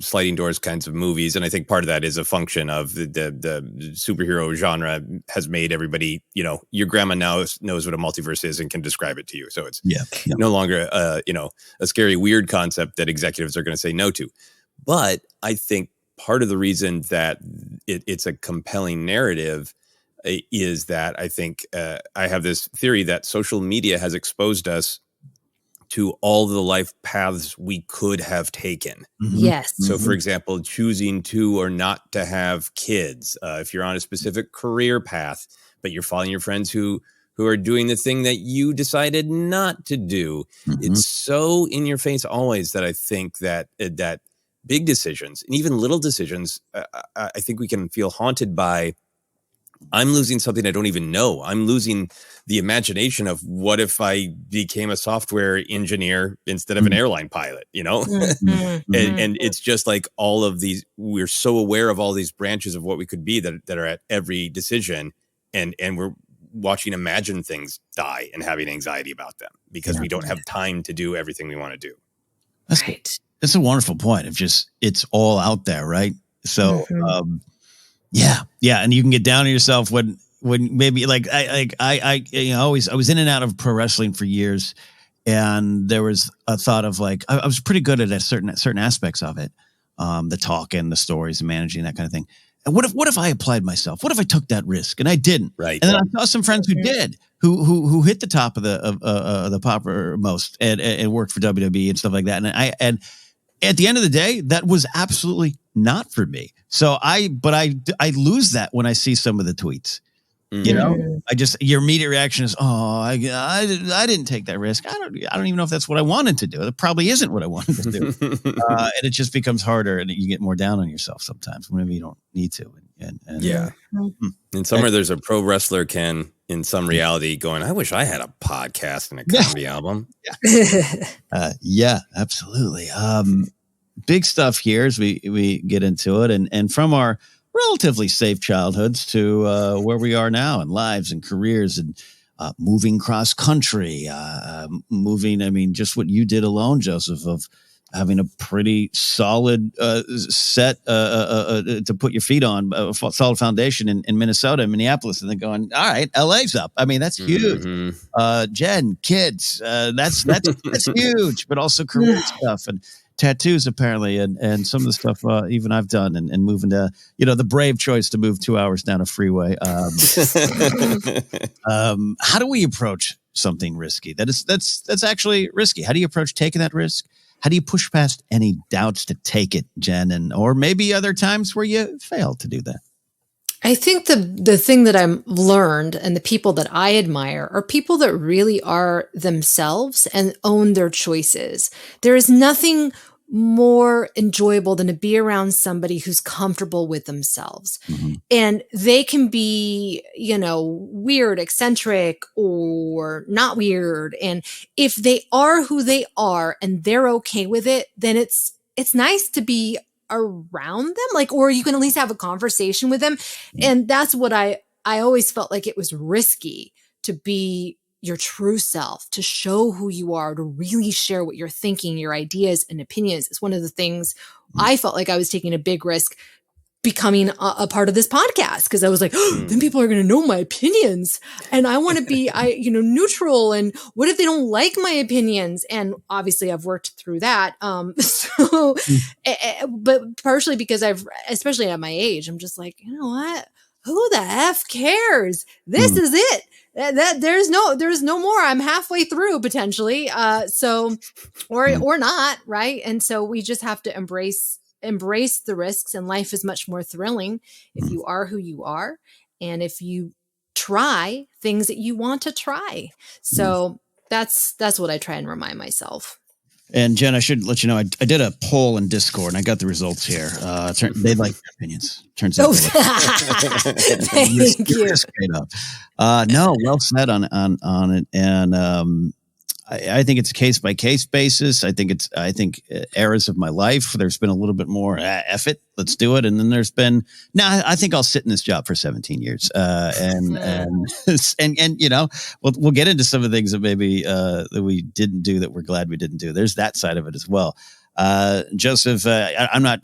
sliding doors kinds of movies, and I think part of that is a function of the superhero genre has made everybody your grandma now knows what a multiverse is and can describe it to you, so it's no longer a scary weird concept that executives are going to say no to, but I think part of the reason that it's a compelling narrative is that I think I have this theory that social media has exposed us to all the life paths we could have taken. Yes. So, for example, choosing to or not to have kids. If you're on a specific career path, but you're following your friends who are doing the thing that you decided not to do. It's so in your face always that I think that big decisions and even little decisions, I think we can feel haunted by. I'm losing something I don't even know. I'm losing the imagination of what if I became a software engineer instead of an airline pilot, and it's just like all of these, we're so aware of all these branches of what we could be that are at every decision. And we're watching imagined things die and having anxiety about them because we don't have time to do everything we want to do. That's right. That's a wonderful point of just, it's all out there. Right. So, yeah. And you can get down on yourself when maybe like I was in and out of pro wrestling for years. And there was a thought of like, I was pretty good at certain aspects of it. The talk and the stories and managing that kind of thing. And what if I applied myself? What if I took that risk? And I didn't. Right. And then I saw some friends who did, who hit the top of the popper most and worked for WWE and stuff like that. And at the end of the day, that was absolutely not for me. So I lose that when I see some of the tweets. Your immediate reaction is, oh, I didn't take that risk. I don't even know if that's what I wanted to do. It probably isn't what I wanted to do. And it just becomes harder, and you get more down on yourself sometimes whenever you don't need to. And somewhere there's a pro wrestler, Ken, in some reality going, I wish I had a podcast and a comedy album. Yeah, absolutely. Big stuff here as we get into it, and from our relatively safe childhoods to where we are now in lives and careers and moving cross country, just what you did alone, Joseph, of having a pretty solid set to put your feet on, a solid foundation in Minnesota and Minneapolis, and then going, all right, LA's up. I mean, that's huge. Jen, kids, that's huge, but also career stuff and tattoos apparently, and some of the stuff even I've done, and moving to the brave choice to move 2 hours down a freeway. How do we approach something risky? That's actually risky. How do you approach taking that risk? How do you push past any doubts to take it, Jen, or maybe other times where you failed to do that? I think the thing that I've learned and the people that I admire are people that really are themselves and own their choices. There is nothing more enjoyable than to be around somebody who's comfortable with themselves. Mm-hmm. And they can be, weird, eccentric, or not weird. And if they are who they are and they're okay with it, then it's nice to be around them, or you can at least have a conversation with them. And that's what I always felt like it was risky to be your true self, to show who you are, to really share what you're thinking, your ideas and opinions. It's one of the things I felt like I was taking a big risk becoming a part of this podcast, because I was like, then people are going to know my opinions, and I want to be, neutral. And what if they don't like my opinions? And obviously, I've worked through that. But partially because especially at my age, I'm just like, you know what? Who the F cares? This is it. That there's no more. I'm halfway through potentially. Or not, right? And so we just have to embrace the risks, and life is much more thrilling if you are who you are, and if you try things that you want to try. So that's what I try and remind myself. And Jen, I should let you know, I did a poll in Discord and I got the results here. They like your opinions. Turns out. Thank you. No, well said on it. And I think it's a case by case basis. I think eras of my life, there's been a little bit more F it, let's do it. And then there's been, I think I'll sit in this job for 17 years. And we'll get into some of the things that maybe that we didn't do that we're glad we didn't do. There's that side of it as well. Joseph, I'm not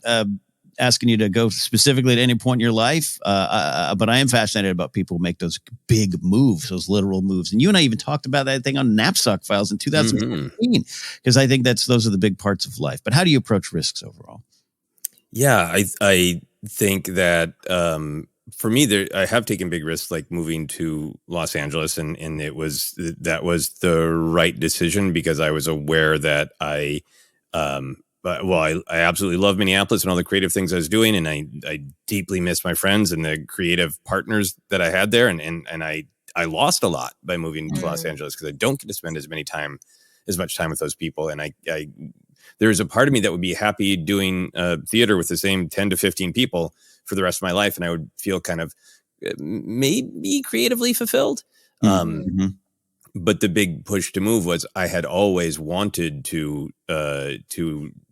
asking you to go specifically at any point in your life, but I am fascinated about people who make those big moves, those literal moves. And you and I even talked about that thing on Napzok Files in 2014, because I think those are the big parts of life. But how do you approach risks overall? Yeah, I think that for me, I have taken big risks, like moving to Los Angeles, and that was the right decision, because I was aware that I absolutely love Minneapolis and all the creative things I was doing, and I deeply miss my friends and the creative partners that I had there, and I lost a lot by moving to Los Angeles, because I don't get to spend as much time with those people, and there's a part of me that would be happy doing theater with the same 10 to 15 people for the rest of my life, and I would feel kind of maybe creatively fulfilled. But the big push to move was I had always wanted to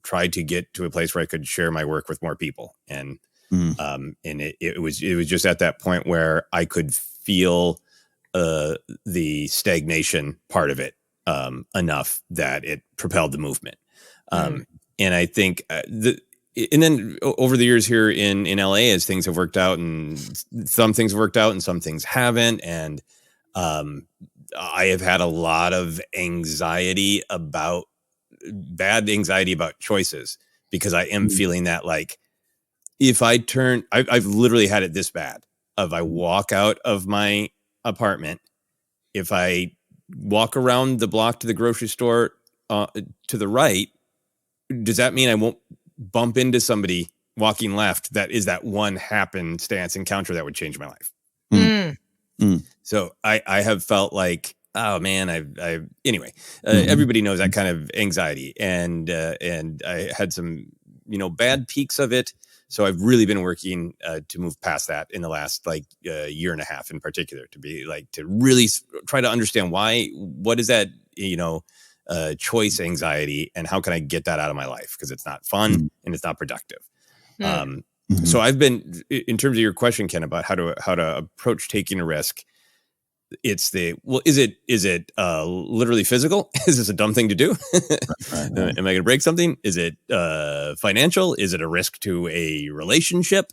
try to get to a place where I could share my work with more people. And it was just at that point where I could feel the stagnation part of it enough that it propelled the movement. And I think and then over the years here in LA, as things have worked out, and some things have worked out and some things haven't. And I have had a lot of bad anxiety about choices, because I am feeling that, like, if I turn, I've literally had it this bad. If I walk out of my apartment, if I walk around the block to the grocery store to the right, does that mean I won't bump into somebody walking left that is that one happenstance encounter that would change my life? So I have felt like, oh man, anyway, everybody knows that kind of anxiety, and I had some, bad peaks of it. So I've really been working to move past that in the last year and a half in particular, to really try to understand what is that, choice anxiety, and how can I get that out of my life? Because it's not fun and it's not productive. So I've been, in terms of your question, Ken, about how to approach taking a risk. Is it literally physical? Is this a dumb thing to do? Am I going to break something? Is it financial? Is it a risk to a relationship?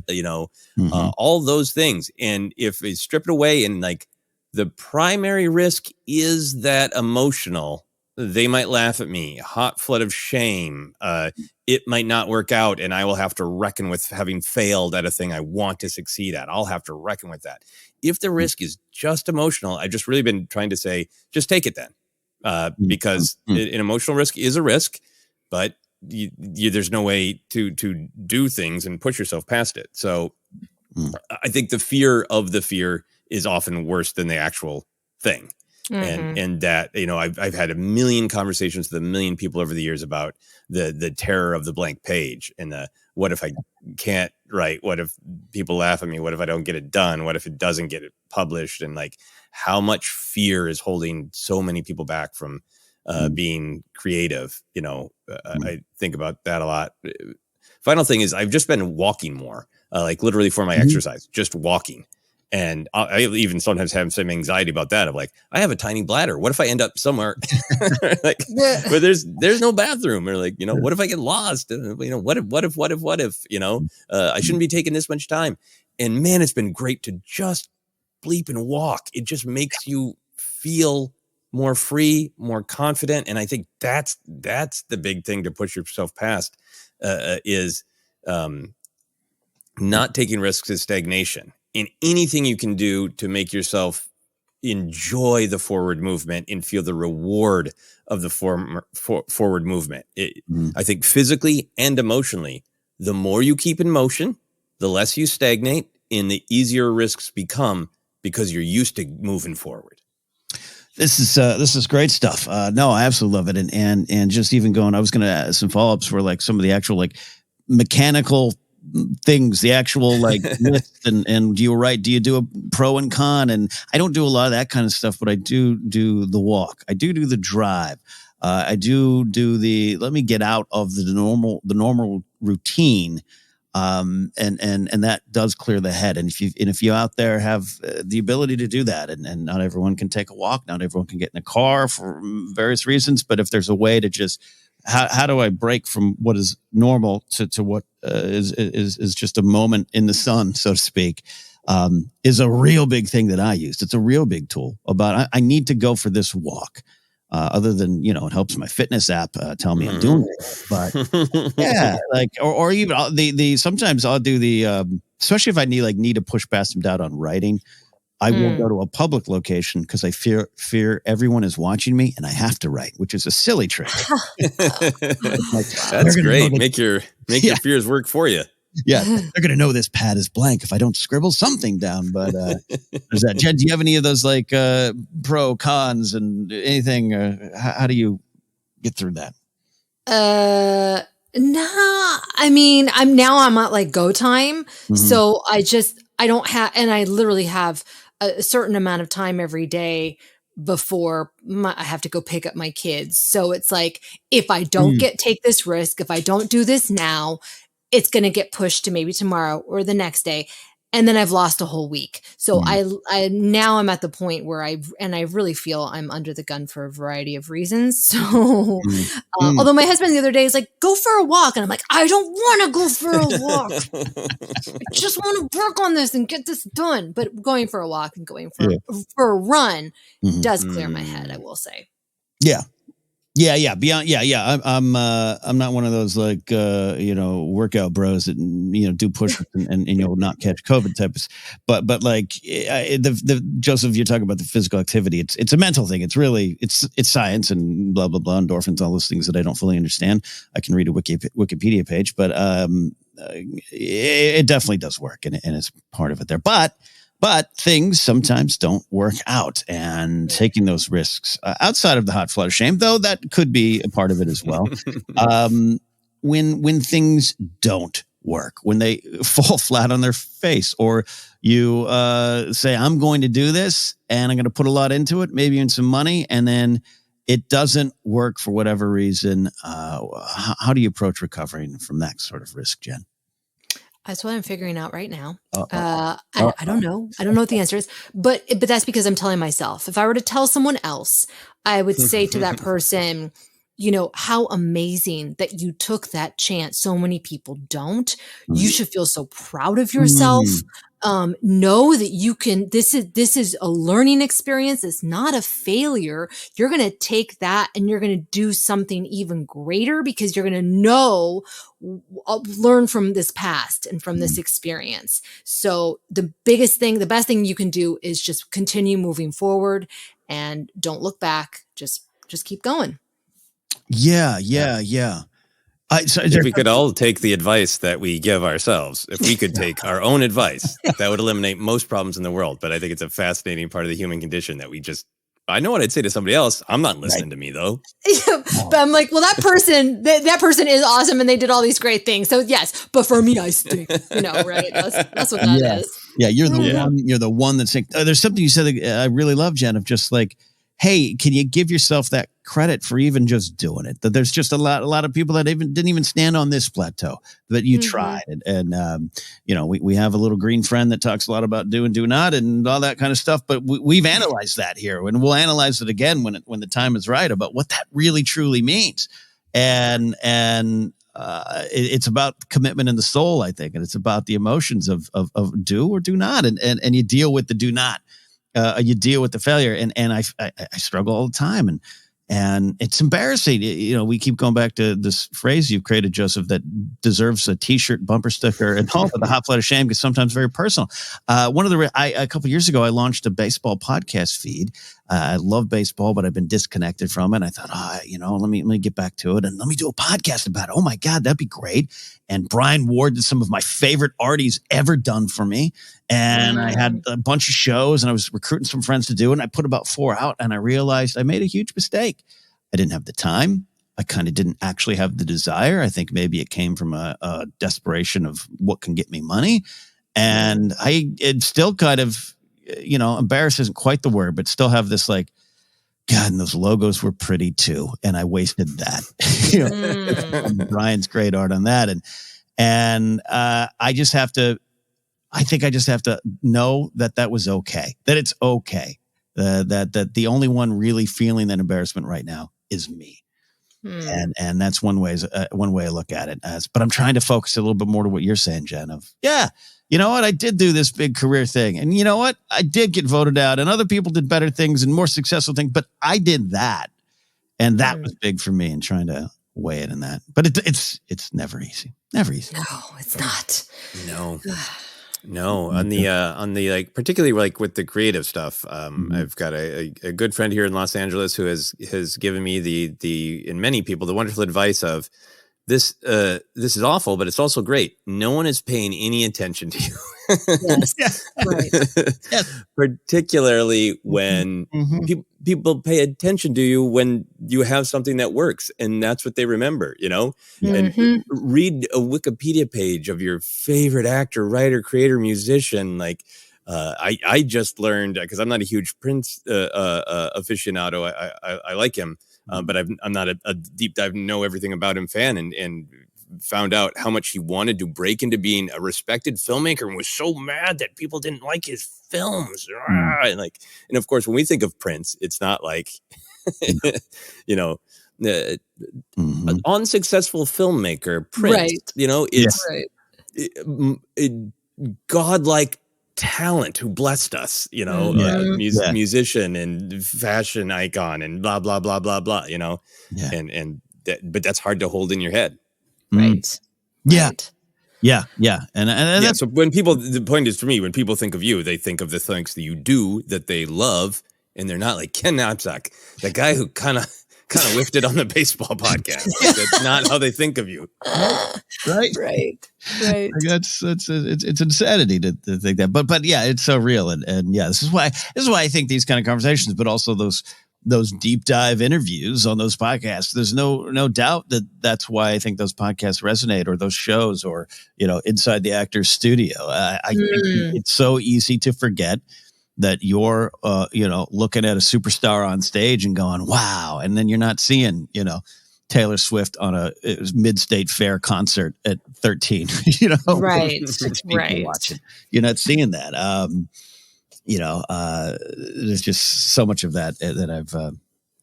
All those things. And if we strip it away, and the primary risk is that emotional, they might laugh at me, hot flood of shame. It might not work out, and I will have to reckon with having failed at a thing I want to succeed at. I'll have to reckon with that. If the risk is just emotional, I've just really been trying to say, just take it then. Because an emotional risk is a risk, but there's no way to do things and push yourself past it. So I think the fear of the fear is often worse than the actual thing. And that, I've had a million conversations with a million people over the years about the terror of the blank page and what if I can't write? What if people laugh at me? What if I don't get it done? What if it doesn't get it published? And like how much fear is holding so many people back from being creative. I think about that a lot. Final thing is I've just been walking more, like literally for my exercise, just walking. And I even sometimes have some anxiety about that of like, I have a tiny bladder. What if I end up somewhere like where there's no bathroom, or like, what if I get lost? What if, I shouldn't be taking this much time. And man, it's been great to just bleep and walk. It just makes you feel more free, more confident. And I think that's the big thing to push yourself past is not taking risks is stagnation. In anything you can do to make yourself enjoy the forward movement and feel the reward of the forward movement. I think physically and emotionally, the more you keep in motion, the less you stagnate and the easier risks become because you're used to moving forward. This is great stuff. No, I absolutely love it. And just even going, I was going to add some follow-ups for like some of the actual like mechanical things, the actual like list and you were right. Do you do a pro and con? And I don't do a lot of that kind of stuff, but I do the walk. I do the drive. I do the, let me get out of the normal routine. And that does clear the head. And if you out there have the ability to do that, and not everyone can take a walk, not everyone can get in a car for various reasons, but if there's a way to just, how do I break from what is normal to what is just a moment in the sun, so to speak, is a real big thing that I use. It's a real big tool about, I need to go for this walk. Other than, it helps my fitness app tell me I'm doing it. But yeah, like, or even sometimes I'll do especially if I need to push past some doubt on writing, I will go to a public location because I fear everyone is watching me and I have to write, which is a silly trick. That's great. Make your fears work for you. Yeah, they're going to know this pad is blank if I don't scribble something down. But there's that. Jen, do you have any of those like pro cons and anything? How do you get through that? Nah, I mean, I'm at like go time. So I don't have, and I literally have a certain amount of time every day before I have to go pick up my kids. So it's like, if I don't take this risk, if I don't do this now, it's going to get pushed to maybe tomorrow or the next day. And then I've lost a whole week. So I now I'm at the point where I really feel I'm under the gun for a variety of reasons. So, although my husband the other day is like, go for a walk. And I'm like, I don't want to go for a walk. I just want to work on this and get this done. But going for a walk and going for a run does clear my head, I will say. Yeah. Yeah. Beyond. Yeah. I'm not one of those like, workout bros that, do push and not catch COVID types. But like the Joseph, you're talking about the physical activity. It's a mental thing. It's really, it's science and blah, blah, blah, endorphins, all those things that I don't fully understand. I can read a Wikipedia page, but it definitely does work and it's part of it there. But things sometimes don't work out, and taking those risks outside of the hot flood of shame, though that could be a part of it as well. When things don't work, when they fall flat on their face, or you say, I'm going to do this and I'm going to put a lot into it, maybe in some money, and then it doesn't work for whatever reason. How do you approach recovering from that sort of risk, Jen? That's what I'm figuring out right now. I don't know. I don't know what the answer is, but that's because I'm telling myself. If I were to tell someone else, I would say to that person, how amazing that you took that chance. So many people don't. You should feel so proud of yourself. Know that you can, this is a learning experience. It's not a failure. You're going to take that and you're going to do something even greater because you're going to learn from this past and from this experience. So the best thing you can do is just continue moving forward and don't look back. Just keep going. Yeah. If we could all take the advice that we give ourselves, if we could take our own advice, that would eliminate most problems in the world. But I think it's a fascinating part of the human condition that we just I know what I'd say to somebody else. I'm not listening to me though. But I'm like, well, that person is awesome and they did all these great things. So yes, but for me, I stink. Right? That's what that is. Yeah, you're the one. You're the one that's. There's something you said that I really love, Jen. Of just like, hey, can you give yourself that credit for even just doing it? That there's just a lot of people that didn't even stand on this plateau, that you tried. And we have a little green friend that talks a lot about do and do not and all that kind of stuff. But we've analyzed that here, and we'll analyze it again when the time is right about what that really truly means. And it's about commitment in the soul, I think, and it's about the emotions of do or do not, and you deal with the do not. You deal with the failure, and I struggle all the time, and it's embarrassing. We keep going back to this phrase you've created, Joseph, that deserves a T-shirt, bumper sticker, and all of the hot flight of shame, because sometimes very personal. A couple of years ago, I launched a baseball podcast feed. I love baseball, but I've been disconnected from it. I thought, let me get back to it and let me do a podcast about it. Oh my God, that'd be great. And Brian Ward did some of my favorite arties ever done for me. And I had a bunch of shows, and I was recruiting some friends to do it. And I put about 4 out, and I realized I made a huge mistake. I didn't have the time. I kind of didn't actually have the desire. I think maybe it came from a desperation of what can get me money. And it still kind of, embarrassed isn't quite the word, but still have this like, God, and those logos were pretty too. And I wasted that. Brian's great art on that. And I just have to know that was okay, that it's okay. That the only one really feeling that embarrassment right now is me. And that's one way I look at it as, but I'm trying to focus a little bit more to what you're saying, Jen, of, you know what? I did do this big career thing, and you know what? I did get voted out, and other people did better things and more successful things, but I did that. And that was big for me, and trying to weigh it in that, but it's never easy. Never easy. No, it's not. No, on the like, particularly like with the creative stuff, I've got a good friend here in Los Angeles who has given me and many people the wonderful advice of this is awful, but it's also great. No one is paying any attention to you. Yes. Right. Yes. Particularly when people pay attention to you when you have something that works, and that's what they remember, and read a Wikipedia page of your favorite actor, writer, creator, musician. Like, I just learned, because I'm not a huge Prince aficionado. I like him. But I'm not a deep dive, know everything about him fan, and found out how much he wanted to break into being a respected filmmaker, and was so mad that people didn't like his films. And of course, when we think of Prince, it's not like, an unsuccessful filmmaker, Prince, it's godlike talent who blessed us, musician and fashion icon and blah, blah, blah, blah, blah, but that's hard to hold in your head. Right. Yeah. Right. Yeah. Yeah. And that's, so the point is, for me, when people think of you, they think of the things that you do that they love, and they're not like Ken Napzok, the guy who kind of whiffed it on the baseball podcast. That's not how they think of you. Right. It's insanity to think that, but yeah, it's so real. And yeah, this is why I think these kind of conversations, but also those deep dive interviews on those podcasts, there's no doubt that's why I think those podcasts resonate, or those shows, or, Inside the Actor's Studio. I think it's so easy to forget that you're, looking at a superstar on stage and going, wow. And then you're not seeing, Taylor Swift on a mid-state fair concert at 13, Right. Right. Watching. You're not seeing that. There's just so much of that I've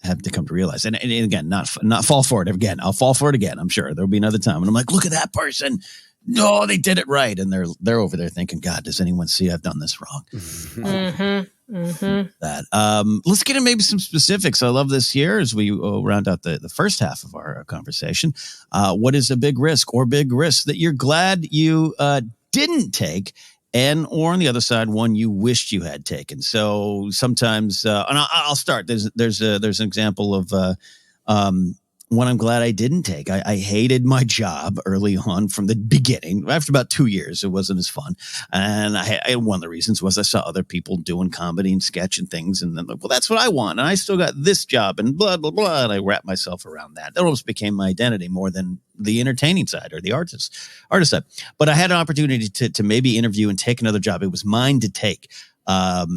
had to come to realize. And again, not fall for it again. I'll fall for it again. I'm sure there'll be another time. And I'm like, look at that person. No, they did it right. And they're over there thinking, God, does anyone see I've done this wrong? That. Let's get in maybe some specifics. I love this here as we round out the first half of our conversation. What is a big risk or big risk that you're glad you didn't take, or on the other side, one you wished you had taken? So sometimes, and I'll start. There's an example of one I'm glad I didn't take. I hated my job early on from the beginning. After about 2 years, it wasn't as fun. And one of the reasons was I saw other people doing comedy and sketch and things. And then, well, that's what I want. And I still got this job and blah, blah, blah. And I wrapped myself around that. That almost became my identity more than the entertaining side or the artist side. But I had an opportunity to maybe interview and take another job. It was mine to take at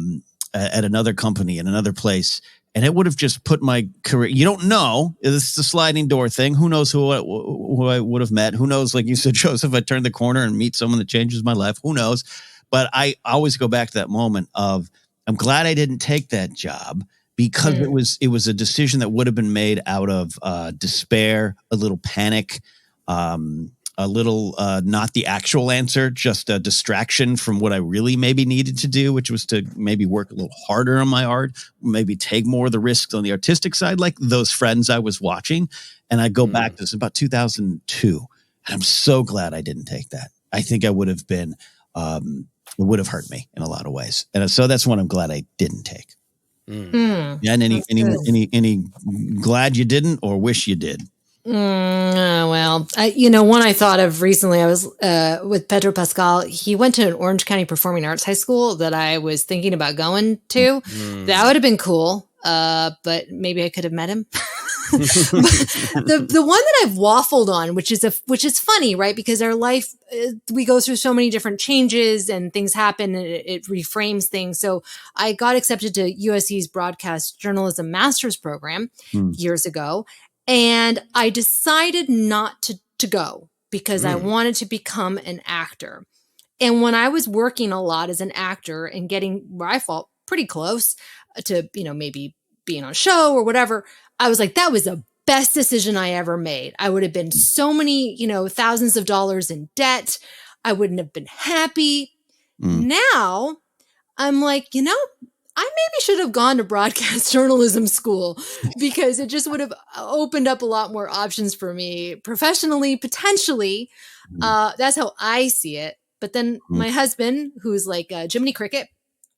another company in another place. And it would have just put my career. You don't know. It's the sliding door thing. Who knows who I would have met? Who knows? Like you said, Joseph, I turn the corner and meet someone that changes my life. Who knows? But I always go back to that moment of I'm glad I didn't take that job because it was a decision that would have been made out of despair, a little panic, a little not the actual answer, just a distraction from what I really maybe needed to do, which was to maybe work a little harder on my art, maybe take more of the risks on the artistic side, like those friends I was watching. And I go back to this about 2002. And I'm so glad I didn't take that. I think I would have been, it would have hurt me in a lot of ways. And so that's one I'm glad I didn't take. Yeah. And any glad you didn't or wish you did? Well, one I thought of recently, I was with Pedro Pascal. He went to an Orange County Performing Arts High School that I was thinking about going to. That would have been cool, but maybe I could have met him. the one that I've waffled on, which is funny, right? Because our life, we go through so many different changes and things happen and it reframes things. So I got accepted to USC's Broadcast Journalism Master's Program years ago. And I decided not to go because I wanted to become an actor. And when I was working a lot as an actor and getting where I felt pretty close to, maybe being on a show or whatever, I was like, that was the best decision I ever made. I would have been so many, thousands of dollars in debt. I wouldn't have been happy. Now I'm like, I maybe should have gone to broadcast journalism school because it just would have opened up a lot more options for me professionally, potentially. That's how I see it. But then my husband, who's like Jiminy Cricket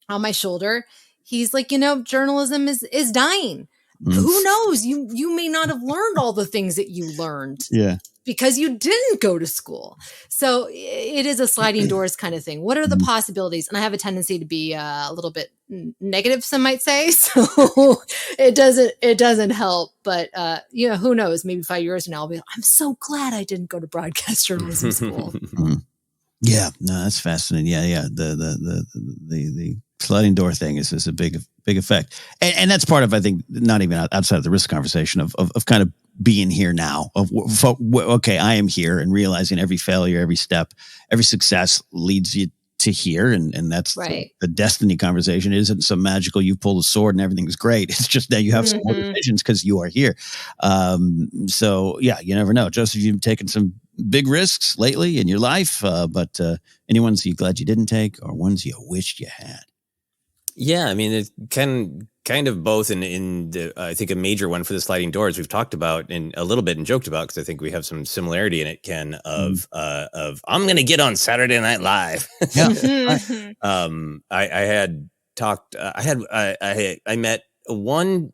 on my shoulder, he's like, journalism is dying. Who knows? You may not have learned all the things that you learned. Yeah. Because you didn't go to school. So it is a sliding doors kind of thing. What are the possibilities? And I have a tendency to be a little bit negative, some might say. So it doesn't help. But, who knows? Maybe 5 years from now, I'll be like, I'm so glad I didn't go to broadcast journalism school. Yeah, no, that's fascinating. Yeah. The sliding door thing is a big effect. And that's part of, I think, not even outside of the risk conversation of kind of being here now okay, I am here and realizing every failure, every step, every success leads you to here. And that's right. The destiny conversation. It isn't so magical. You pull the sword and everything's great. It's just that you have some more decisions because you are here. So yeah, you never know. Joseph, you've taken some big risks lately in your life, but any ones you glad you didn't take or ones you wished you had? Yeah, I mean, it can kind of both in I think a major one for the sliding doors we've talked about and a little bit and joked about because I think we have some similarity in it, Ken, of I'm going to get on Saturday Night Live. Yeah. I had talked, I met one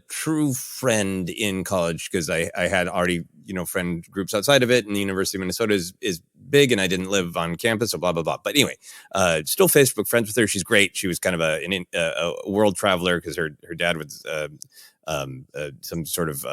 true friend in college because I had already, friend groups outside of it, and the University of Minnesota is big and I didn't live on campus, so blah, blah, blah. But anyway, still Facebook friends with her. She's great. She was kind of a world traveler because her dad was some sort of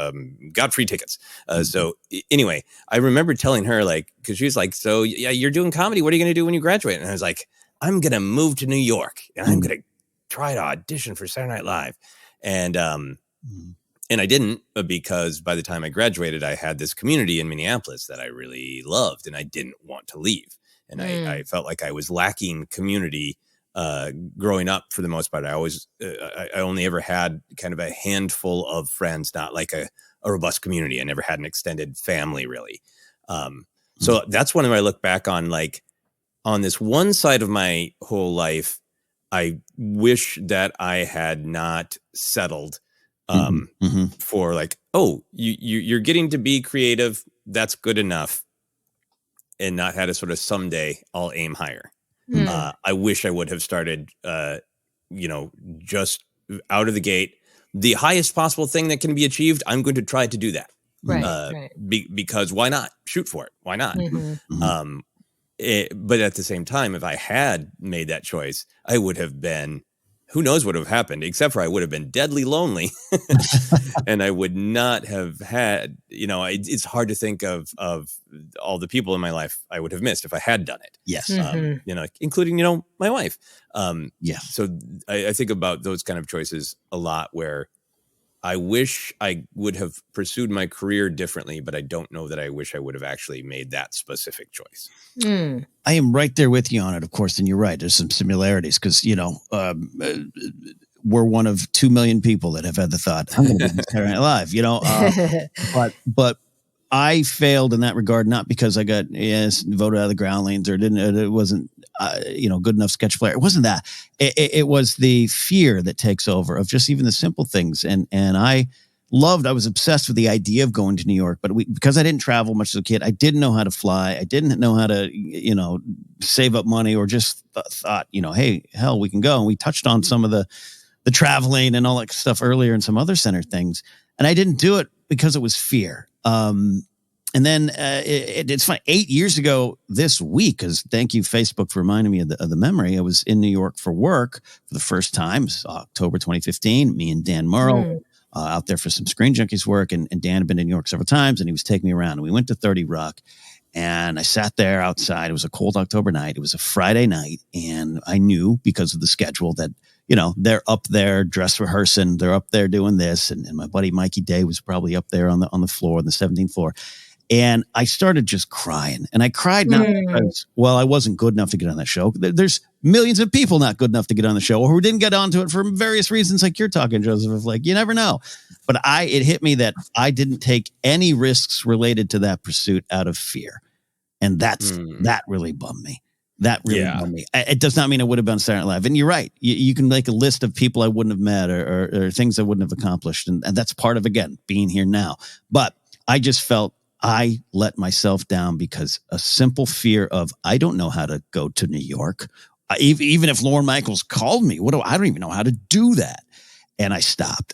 got free tickets. So anyway, I remember telling her because she was like, so yeah, you're doing comedy. What are you going to do when you graduate? And I was like, I'm going to move to New York and I'm going to try to audition for Saturday Night Live. And I didn't because by the time I graduated, I had this community in Minneapolis that I really loved and I didn't want to leave. And I felt like I was lacking community growing up for the most part. I only ever had kind of a handful of friends, not like a robust community. I never had an extended family really. So that's one where I look back on on this one side of my whole life, I wish that I had not settled for you're getting to be creative. That's good enough. And not had a sort of someday I'll aim higher. I wish I would have started, just out of the gate, the highest possible thing that can be achieved. I'm going to try to do that. Right. Because why not shoot for it? Why not? Mm-hmm. But at the same time, if I had made that choice, I would have been, who knows what would have happened, except for I would have been deadly lonely and I would not have had, it's hard to think of all the people in my life I would have missed if I had done it. Yes. Including, my wife. Yeah. So I think about those kind of choices a lot, where I wish I would have pursued my career differently, but I don't know that I wish I would have actually made that specific choice. I am right there with you on it, of course. And you're right. There's some similarities because, we're one of 2 million people that have had the thought, I'm going to be Saturday Night Live, but I failed in that regard, not because I got voted out of the Groundlings or it wasn't, good enough sketch player. It wasn't that. It was the fear that takes over of just even the simple things. And I was obsessed with the idea of going to New York, but because I didn't travel much as a kid, I didn't know how to fly. I didn't know how to, save up money, or just thought, hey, hell, we can go. And we touched on some of the traveling and all that stuff earlier and some other center things. And I didn't do it because it was fear. And then it's funny, 8 years ago this week, because thank you, Facebook, for reminding me of the memory. I was in New York for work for the first time. October 2015, me and Dan Murrow out there for some Screen Junkies work. And Dan had been in New York several times, and he was taking me around. And we went to 30 Rock. And I sat there outside. It was a cold October night. It was a Friday night. And I knew, because of the schedule, that, they're up there dress rehearsing. They're up there doing this. And my buddy Mikey Day was probably up there on the floor, on the 17th floor. And I started just crying. And I cried not because, I wasn't good enough to get on that show. There's millions of people not good enough to get on the show, or who didn't get onto it for various reasons, like you're talking, Joseph, of like, you never know. But it hit me that I didn't take any risks related to that pursuit out of fear. And that really bummed me. That really bummed me. It does not mean I would have been Saturday Night Live. And you're right. You can make a list of people I wouldn't have met or things I wouldn't have accomplished. And that's part of, again, being here now. But I just felt I let myself down because a simple fear of, I don't know how to go to New York. Even if Lorne Michaels called me, I don't even know how to do that. And I stopped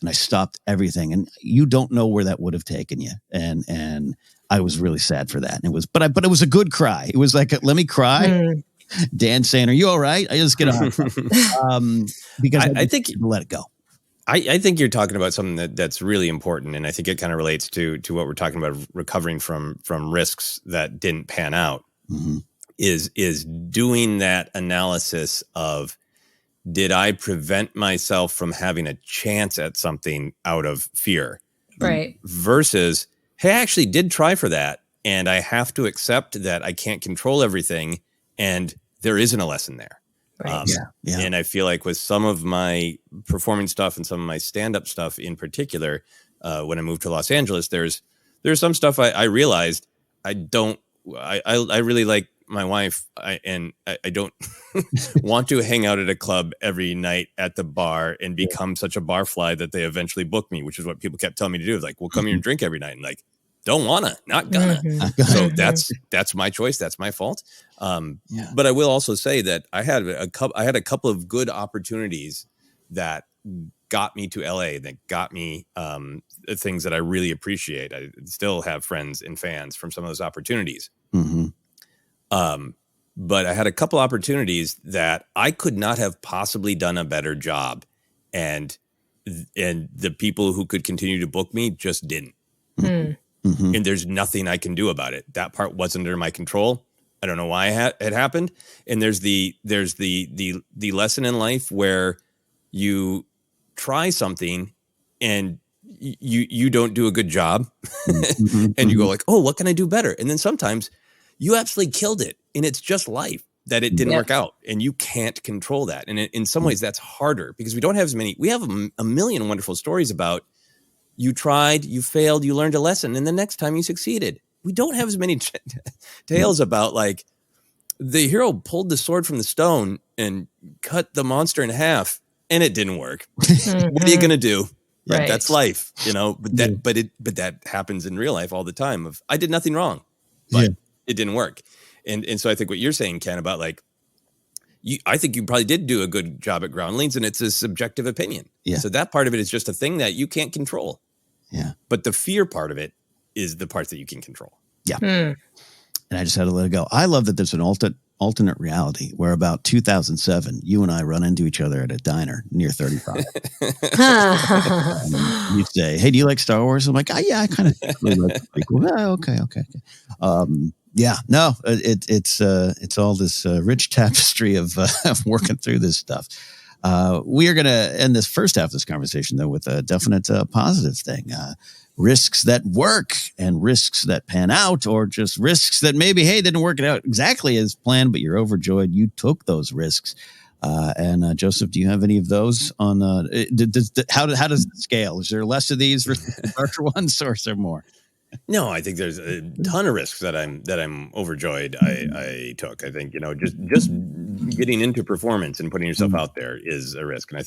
everything. And you don't know where that would have taken you. And I was really sad for that. And but it was a good cry. It was like, let me cry. Dan saying, are you all right? I just get off. Because I think let it go. I think you're talking about something that's really important. And I think it kind of relates to what we're talking about, recovering from risks that didn't pan out, is doing that analysis of, did I prevent myself from having a chance at something out of fear? Right. Versus, hey, I actually did try for that, and I have to accept that I can't control everything, and there isn't a lesson there. Right. And I feel like with some of my performing stuff and some of my stand-up stuff in particular, when I moved to Los Angeles, there's some stuff I realized I really like my wife, I don't want to hang out at a club every night at the bar and become such a barfly that they eventually book me, which is what people kept telling me to do. Like, well, come here and drink every night. And like, don't wanna, not gonna. So that's my choice. That's my fault. But I will also say that I had a couple of good opportunities that got me to LA, that got me things that I really appreciate. I still have friends and fans from some of those opportunities. But I had a couple opportunities that I could not have possibly done a better job. And the people who could continue to book me just didn't. And there's nothing I can do about it. That part wasn't under my control. I don't know why it happened. And there's the lesson in life where you try something and you don't do a good job and you go like, oh, what can I do better? And then sometimes you absolutely killed it. And it's just life that it didn't work out, and you can't control that. And in some ways that's harder because we don't have as many, we have a million wonderful stories about you tried, you failed, you learned a lesson, and the next time you succeeded. We don't have as many tales about like the hero pulled the sword from the stone and cut the monster in half and it didn't work. What are you going to do? Right. That's life, but that happens in real life all the time of I did nothing wrong, but it didn't work. And so I think what you're saying, Ken, about like, I think you probably did do a good job at Groundlings, and it's a subjective opinion. Yeah. So that part of it is just a thing that you can't control. Yeah. But the fear part of it is the parts that you can control. Yeah. And I just had to let it go. I love that there's an alternate reality where about 2007, you and I run into each other at a diner near 35. You say, hey, do you like Star Wars? I'm like, yeah, I kind of really like the prequel. Oh, okay. Yeah, no, it's all this rich tapestry of working through this stuff. We are going to end this first half of this conversation, though, with a definite positive thing. Risks that work and risks that pan out, or just risks that maybe, hey, didn't work it out exactly as planned, but you're overjoyed you took those risks. And Joseph, do you have any of those on? How does it scale? Is there less of these larger ones, or is there more? No, I think there's a ton of risks that I'm overjoyed I took. I think, just getting into performance and putting yourself out there is a risk. And I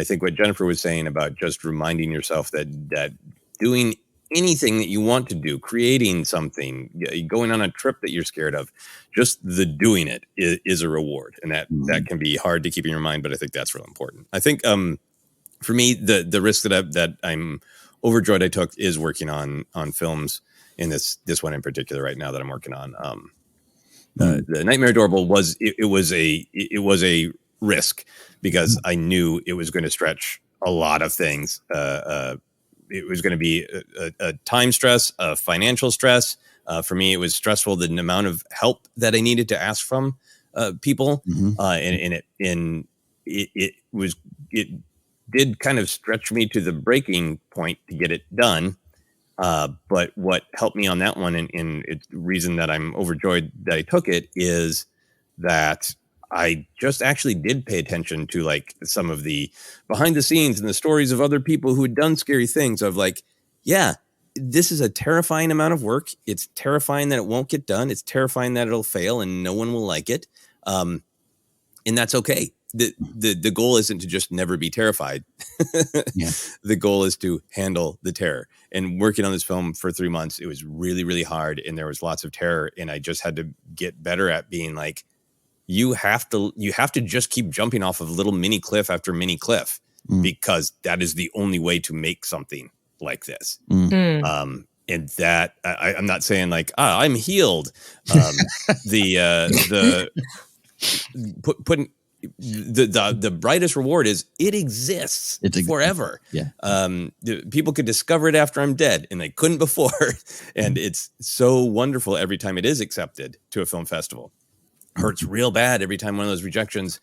think what Jennifer was saying about just reminding yourself that doing anything that you want to do, creating something, going on a trip that you're scared of, just the doing it is a reward. And that can be hard to keep in your mind, but I think that's real important. I think for me, the risk that I'm overjoyed I took is working on films, in this one in particular right now that I'm working on. The Nightmare Adorable was a risk because I knew it was going to stretch a lot of things. It was going to be a time stress, a financial stress. For me, it was stressful, the amount of help that I needed to ask from people, and it did kind of stretch me to the breaking point to get it done. But what helped me on that one, and it's the reason that I'm overjoyed that I took it, is that I just actually did pay attention to like some of the behind the scenes and the stories of other people who had done scary things, of like, yeah, this is a terrifying amount of work. It's terrifying that it won't get done. It's terrifying that it'll fail and no one will like it. And that's okay. The goal isn't to just never be terrified. Yeah. The goal is to handle the terror. And working on this film for 3 months, it was really, really hard. And there was lots of terror. And I just had to get better at being like, you have to just keep jumping off of little mini cliff after mini cliff, because that is the only way to make something like this. And that I'm not saying like, I'm healed. Putting the brightest reward is it exists forever. Yeah. People could discover it after I'm dead, and they couldn't before. And it's so wonderful every time it is accepted to a film festival. Hurts real bad every time one of those rejections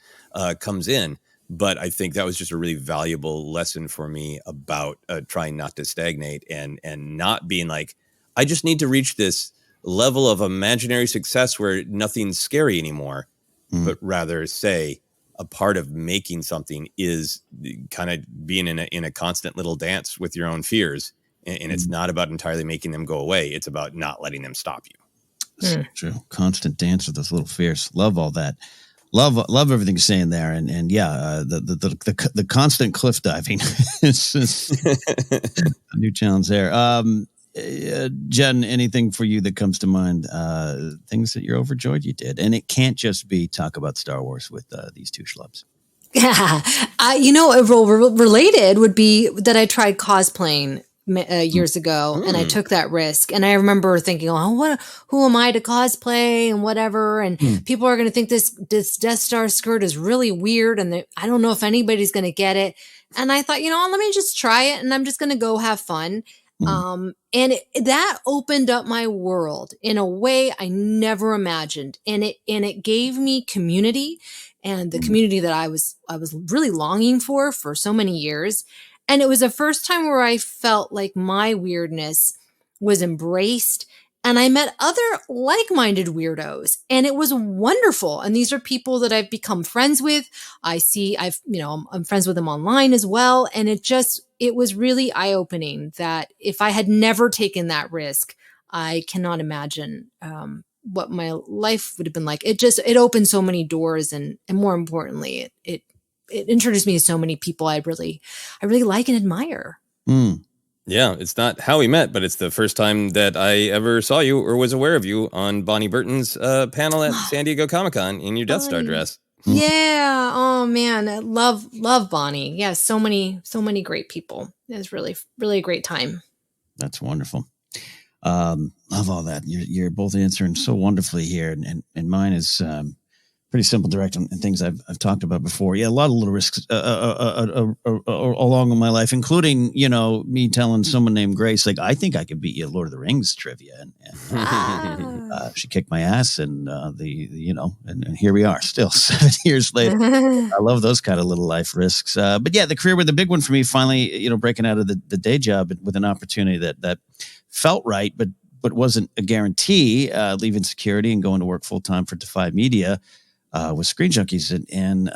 comes in. But I think that was just a really valuable lesson for me about trying not to stagnate and not being like, I just need to reach this level of imaginary success where nothing's scary anymore, but rather say a part of making something is kind of being in a constant little dance with your own fears. And it's not about entirely making them go away. It's about not letting them stop you. So true. Constant dance with those little fears. Love all that. Love everything you're saying there. And yeah, the constant cliff diving is a new challenge there. Jen, anything for you that comes to mind? Things that you're overjoyed you did, and it can't just be talk about Star Wars with these two schlubs. Yeah, related would be that I tried cosplaying years ago, and I took that risk. And I remember thinking, who am I to cosplay and whatever? And people are going to think this Death Star skirt is really weird, and I don't know if anybody's going to get it. And I thought, let me just try it, and I'm just going to go have fun. And that opened up my world in a way I never imagined. And it gave me community, and the community that I was really longing for so many years. And it was the first time where I felt like my weirdness was embraced, and I met other like-minded weirdos, and it was wonderful. And these are people that I've become friends with. I'm friends with them online as well. And it was really eye-opening that if I had never taken that risk, I cannot imagine what my life would have been like. It opened so many doors, and more importantly, it introduced me to so many people I really like and admire. Yeah, it's not how we met, but it's the first time that I ever saw you or was aware of you on Bonnie Burton's panel at San Diego Comic-Con in your Death Star dress. Yeah. Oh man, I love Bonnie. Yeah, so many great people. It was really, really a great time. That's wonderful. Love all that. You're both answering so wonderfully here, and mine is pretty simple, direct, and things I've talked about before. Yeah, a lot of little risks along in my life, including me telling someone named Grace, like, I think I could beat you at Lord of the Rings trivia, and she kicked my ass, and and here we are, still 7 years later. I love those kind of little life risks. But yeah, the career was the big one for me. Finally, breaking out of the day job with an opportunity that felt right, but wasn't a guarantee. Leaving security and going to work full time for Defy Media. With Screen Junkies, and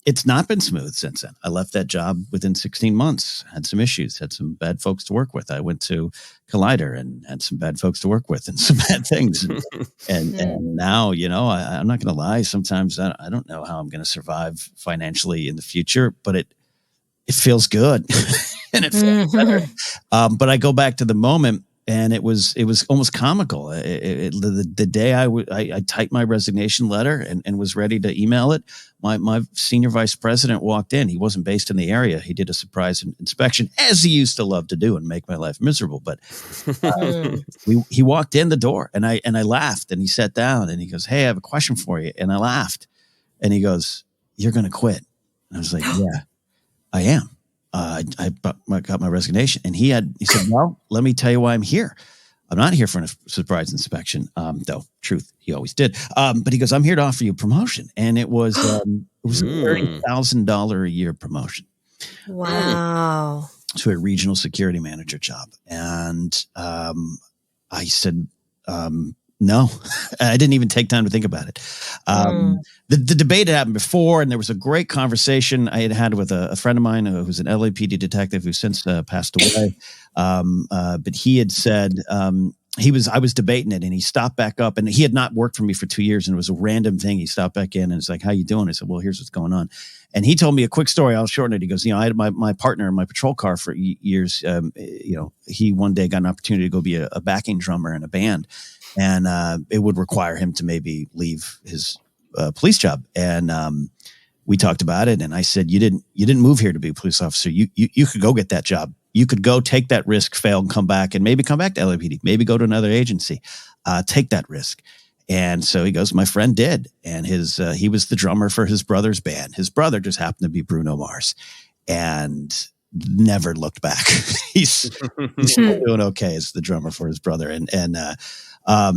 it's not been smooth since then. I left that job within 16 months, had some issues, had some bad folks to work with. I went to Collider and had some bad folks to work with and some bad things. And now, I'm not going to lie. Sometimes I don't know how I'm going to survive financially in the future, but it feels good and it feels better. But I go back to the moment, and it was almost comical. The day I typed my resignation letter and was ready to email it, my senior vice president walked in. He wasn't based in the area. He did a surprise inspection, as he used to love to do, and make my life miserable. But he walked in the door, and I laughed, and he sat down, and he goes, "Hey, I have a question for you." And I laughed, and he goes, "You're going to quit?" And I was like, "Yeah, I am." I got my resignation, and he said, "Well, let me tell you why I'm here. I'm not here for a surprise inspection." Though, truth, he always did. But he goes, "I'm here to offer you a promotion," and it was a $30,000 a year promotion. Wow! To a regional security manager job, and I said, no, I didn't even take time to think about it. The debate had happened before, and there was a great conversation I had with a friend of mine who's an LAPD detective who's since passed away. But he had said I was debating it, and he stopped back up, and he had not worked for me for 2 years, and it was a random thing. He stopped back in, and it's like, "How you doing?" I said, "Well, here's what's going on." And he told me a quick story. I'll shorten it. He goes, I had my partner in my patrol car for years. He one day got an opportunity to go be a backing drummer in a band. And it would require him to maybe leave his police job. And we talked about it. And I said, you didn't move here to be a police officer. You could go get that job. You could go take that risk, fail, and come back, and maybe come back to LAPD, maybe go to another agency. Take that risk. And so he goes, my friend did. And he was the drummer for his brother's band. His brother just happened to be Bruno Mars, and never looked back. He's still doing okay as the drummer for his brother. And I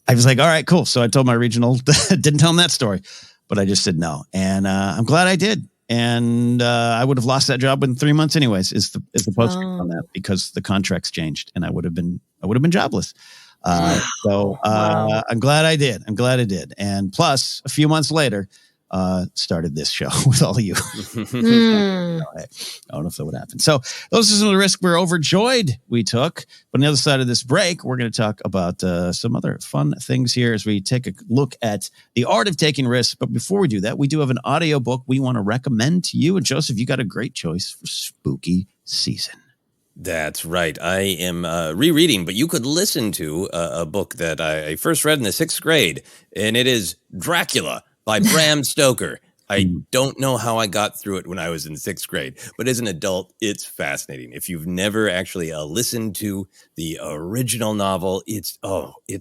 was like, all right, cool. So I told my regional, didn't tell him that story, but I just said no. And I'm glad I did. And I would have lost that job within 3 months anyways, is the postscript on that, because the contracts changed and I would have been jobless. I'm glad I did. And plus, a few months later, started this show with all of you. I don't know if that would happen. So those are some of the risks we're overjoyed we took. But on the other side of this break, we're going to talk about some other fun things here as we take a look at the art of taking risks. But before we do that, we do have an audio book we want to recommend to you. And Joseph, you got a great choice for spooky season. That's right. I am rereading, but you could listen to a book that I first read in the 6th grade, and it is Dracula by Bram Stoker. I don't know how I got through it when I was in 6th grade, but as an adult, it's fascinating. If you've never actually listened to the original novel, it's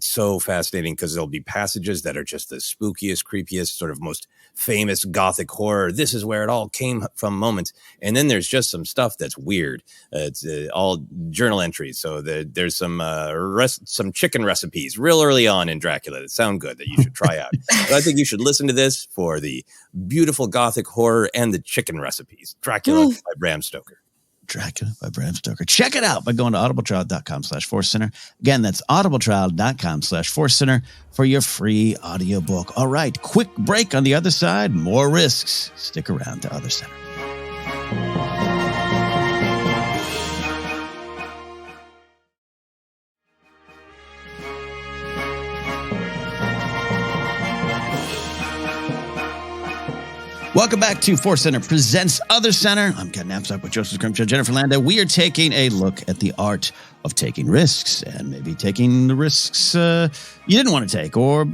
so fascinating, because there'll be passages that are just the spookiest, creepiest, sort of most famous Gothic horror. This is where it all came from moments. And then there's just some stuff that's weird. It's all journal entries. So there's some chicken recipes real early on in Dracula that sound good that you should try out. But I think you should listen to this for the beautiful Gothic horror and the chicken recipes. Dracula by Bram Stoker. Dracula by Bram Stoker. Check it out by going to audibletrial.com/ForceCenter. Again, that's audibletrial.com/ForceCenter for your free audiobook. All right, quick break. On the other side, more risks. Stick around to OtherCenter. Welcome back to ForceCenter Presents OtherCenter. I'm Ken Napzok with Joseph Scrimshaw, Jennifer Landa. We are taking a look at the art of taking risks, and maybe taking the risks you didn't want to take, or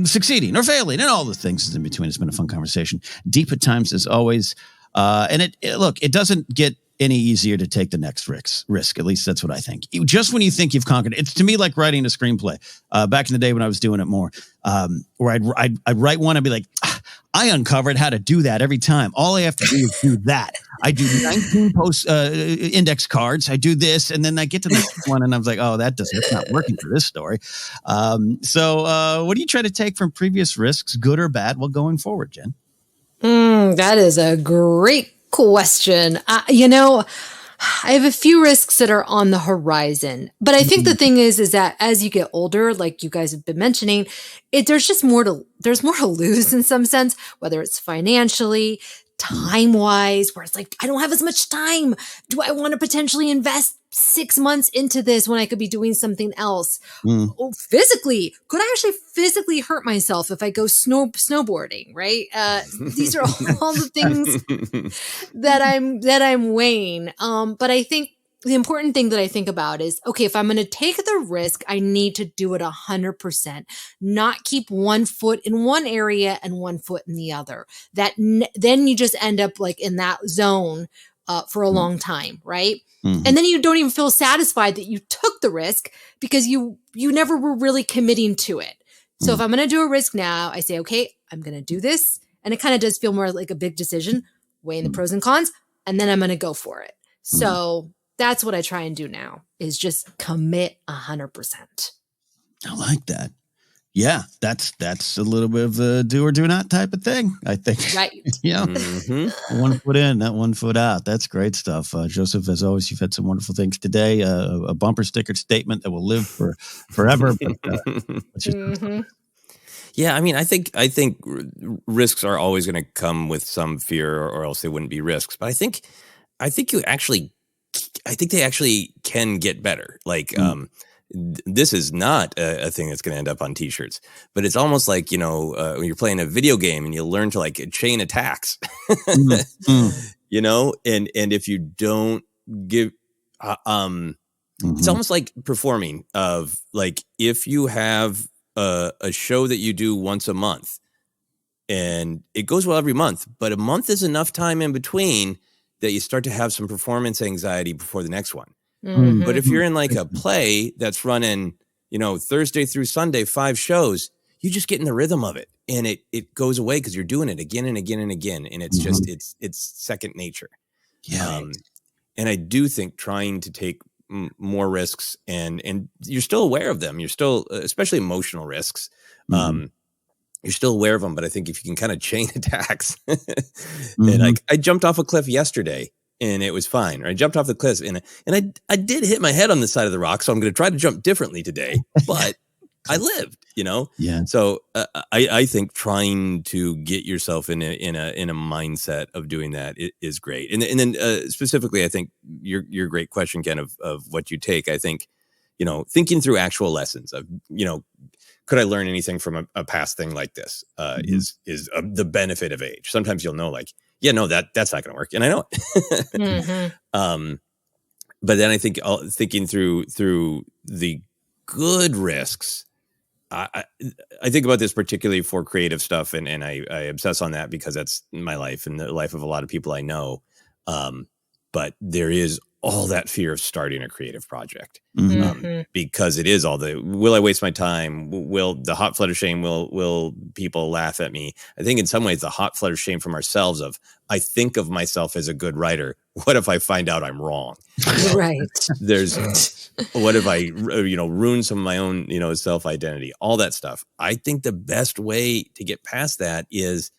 succeeding or failing, and all the things in between. It's been a fun conversation. Deep at times, as always. And it doesn't get any easier to take the next risk. At least that's what I think. Just when you think you've conquered it. It's to me like writing a screenplay. Back in the day when I was doing it more, where I'd write one, I'd be like, I uncovered how to do that every time. All I have to do is do that. I do 19 post index cards. I do this, and then I get to the next one, and I was like, oh, that's not working for this story. So what do you try to take from previous risks, good or bad, while going forward, Jen? That is a great question. I have a few risks that are on the horizon, but I think the thing is that as you get older, like you guys have been mentioning, there's more to lose in some sense, whether it's financially, time-wise, where it's like, I don't have as much time. Do I want to potentially invest 6 months into this when I could be doing something else? Oh, physically, could I actually physically hurt myself if I go snowboarding, right? These are all the things that I'm weighing. But I think the important thing that I think about is, okay, if I'm going to take the risk, I need to do it 100%, not keep one foot in one area and one foot in the other. Then you just end up like in that zone for a long time, right? And then you don't even feel satisfied that you took the risk because you never were really committing to it. So if I'm going to do a risk now, I say, okay, I'm going to do this. And it kind of does feel more like a big decision, weighing the pros and cons, and then I'm going to go for it. So that's what I try and do now, is just commit 100%. I like that. Yeah, that's a little bit of a do or do not type of thing, I think. Right. Yeah. One foot in, not 1 foot out. That's great stuff. Joseph, as always, you've had some wonderful things today. A bumper sticker statement that will live forever. Yeah, I mean, I think risks are always going to come with some fear, or else they wouldn't be risks. But I think they actually can get better. Like, this is not a thing that's going to end up on T-shirts, but it's almost like, when you're playing a video game and you learn to like chain attacks, and if you don't give, it's almost like performing of like, if you have a show that you do once a month and it goes well every month, but a month is enough time in between that you start to have some performance anxiety before the next one. But if you're in like a play that's running, Thursday through Sunday, 5 shows, you just get in the rhythm of it, and it goes away because you're doing it again and again and again. And it's just, it's second nature. Yeah. And I do think trying to take more risks, and you're still aware of them. You're still, especially emotional risks. You're still aware of them, but I think if you can kind of chain attacks, and like I jumped off a cliff yesterday and it was fine. Or I jumped off the cliff and I did hit my head on the side of the rock. So I'm going to try to jump differently today, but I lived, Yeah. So I think trying to get yourself in a mindset of doing that is great. And then specifically, I think your great question, Ken, of what you take. I think, thinking through actual lessons of, could I learn anything from a past thing like this? Is the benefit of age. Sometimes you'll know, like, yeah, no, that's not going to work, and I know it. But then I think thinking through the good risks, I think about this particularly for creative stuff, and I obsess on that because that's my life and the life of a lot of people I know. But there is all that fear of starting a creative project, because it is all the, will I waste my time? Will the hot flood of shame, will people laugh at me? I think in some ways the hot flood of shame from ourselves of, I think of myself as a good writer. What if I find out I'm wrong? Right. What if I, ruin some of my own, self-identity, all that stuff. I think the best way to get past that is,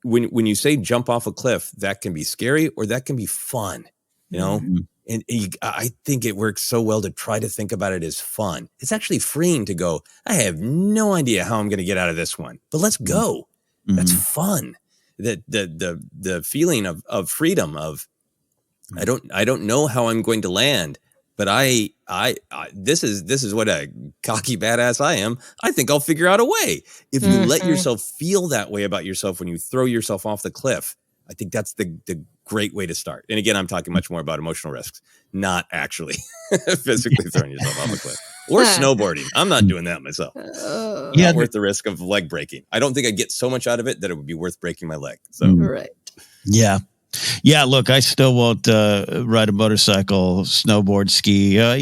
when you say jump off a cliff, that can be scary or that can be fun. And I think it works so well to try to think about it as fun. It's actually freeing to go, I have no idea how I'm going to get out of this one, but let's go. That's fun. The feeling of freedom of, I don't know how I'm going to land, but this is what a cocky badass I am. I think I'll figure out a way. If you let yourself feel that way about yourself when you throw yourself off the cliff, I think that's the great way to start. And again, I'm talking much more about emotional risks, not actually physically throwing yourself off a cliff or snowboarding. I'm not doing that myself. Not worth the risk of leg breaking. I don't think I'd get so much out of it that it would be worth breaking my leg. So right. Yeah. Yeah, look, I still won't ride a motorcycle, snowboard, ski. I'm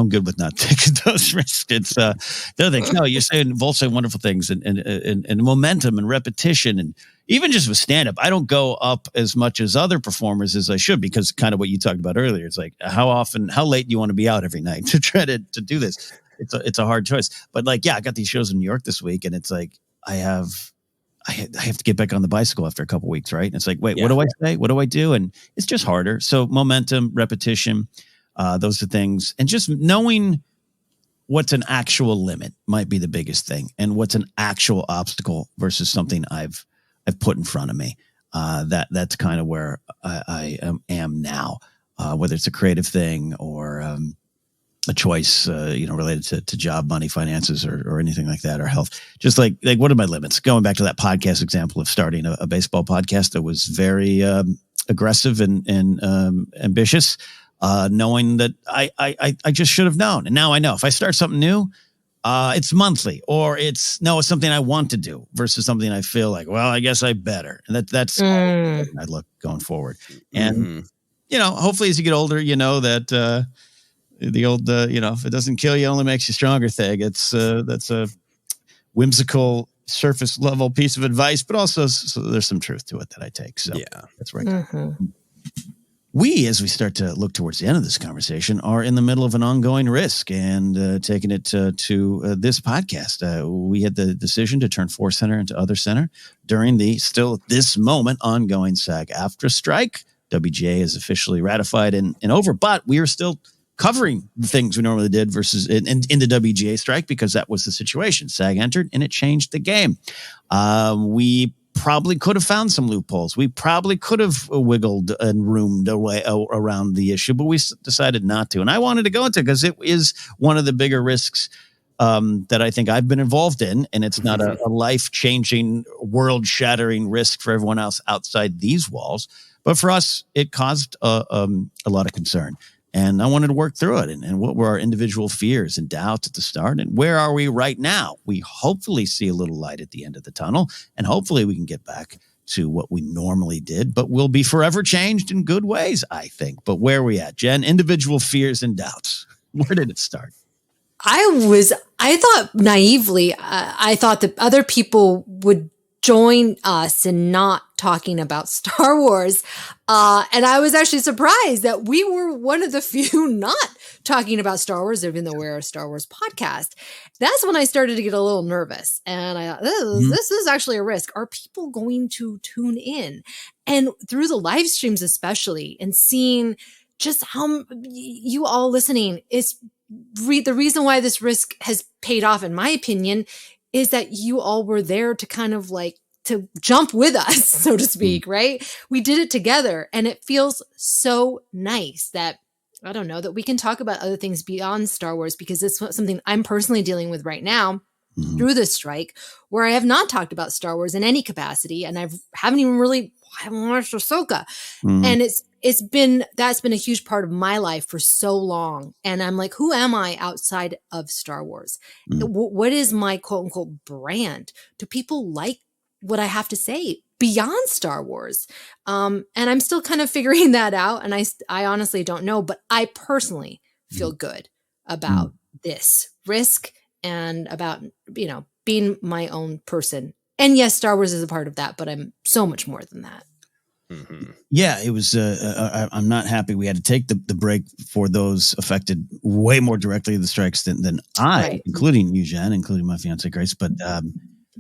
good with not taking those risks. It's the other thing. No, you're saying both say wonderful things, and momentum and repetition, and even just with stand up, I don't go up as much as other performers as I should, because kind of what you talked about earlier. It's like how late do you want to be out every night to try to do this? It's a hard choice. But like, yeah, I got these shows in New York this week, and it's like I have to get back on the bicycle after a couple of weeks, right? And it's like, wait, what do I say? What do I do? And it's just harder. So momentum, repetition, those are things. And just knowing what's an actual limit might be the biggest thing, and what's an actual obstacle versus something I've put in front of me. That's kind of where I am now, whether it's a creative thing or a choice, related to job, money, finances, or anything like that, or health. Just like what are my limits? Going back to that podcast example of starting a baseball podcast that was very aggressive and ambitious, knowing that I just should have known. And now I know if I start something new, it's monthly, or it's something I want to do versus something I feel like, well, I guess I better. And that's I look going forward. And, hopefully as you get older, that, the old, if it doesn't kill you, it only makes you stronger thing. That's a whimsical surface level piece of advice, but also there's some truth to it that I take. So that's right. Mm-hmm. We, as we start to look towards the end of this conversation, are in the middle of an ongoing risk, and taking it to this podcast. We had the decision to turn ForceCenter into OtherCenter during the still at this moment ongoing SAG-AFTRA strike. WGA is officially ratified and over, but we are still covering the things we normally did versus in the WGA strike, because that was the situation. SAG entered and it changed the game. We probably could have found some loopholes. We probably could have wiggled and roomed away around the issue, but we decided not to. And I wanted to go into it because it is one of the bigger risks that I think I've been involved in. And it's not a life-changing, world-shattering risk for everyone else outside these walls. But for us, it caused a lot of concern. And I wanted to work through it, and what were our individual fears and doubts at the start, and where are we right now? We hopefully see a little light at the end of the tunnel, and hopefully we can get back to what we normally did, but we'll be forever changed in good ways, I think. But where are we at, Jen? Individual fears and doubts. Where did it start? I thought naively, I thought that other people would join us in not talking about Star Wars. And I was actually surprised that we were one of the few not talking about Star Wars, even though we're a Star Wars podcast. That's when I started to get a little nervous. And I thought, this is actually a risk. Are people going to tune in? And through the live streams, especially, and seeing just how you all listening is the reason why this risk has paid off, in my opinion, is that you all were there to kind of like to jump with us, so to speak, right? We did it together, and it feels so nice that, I don't know, that we can talk about other things beyond Star Wars, because it's something I'm personally dealing with right now through this strike, where I have not talked about Star Wars in any capacity, and I haven't watched Ahsoka. And that's been a huge part of my life for so long. And I'm like, who am I outside of Star Wars? What is my quote unquote brand? Do people like what I have to say beyond Star Wars? And I'm still kind of figuring that out. And I honestly don't know, but I personally feel good about this risk and about, being my own person. And yes, Star Wars is a part of that, but I'm so much more than that. Yeah, it was. I'm not happy we had to take the break for those affected way more directly the strikes than I, including you, Jen, including my fiance Grace. But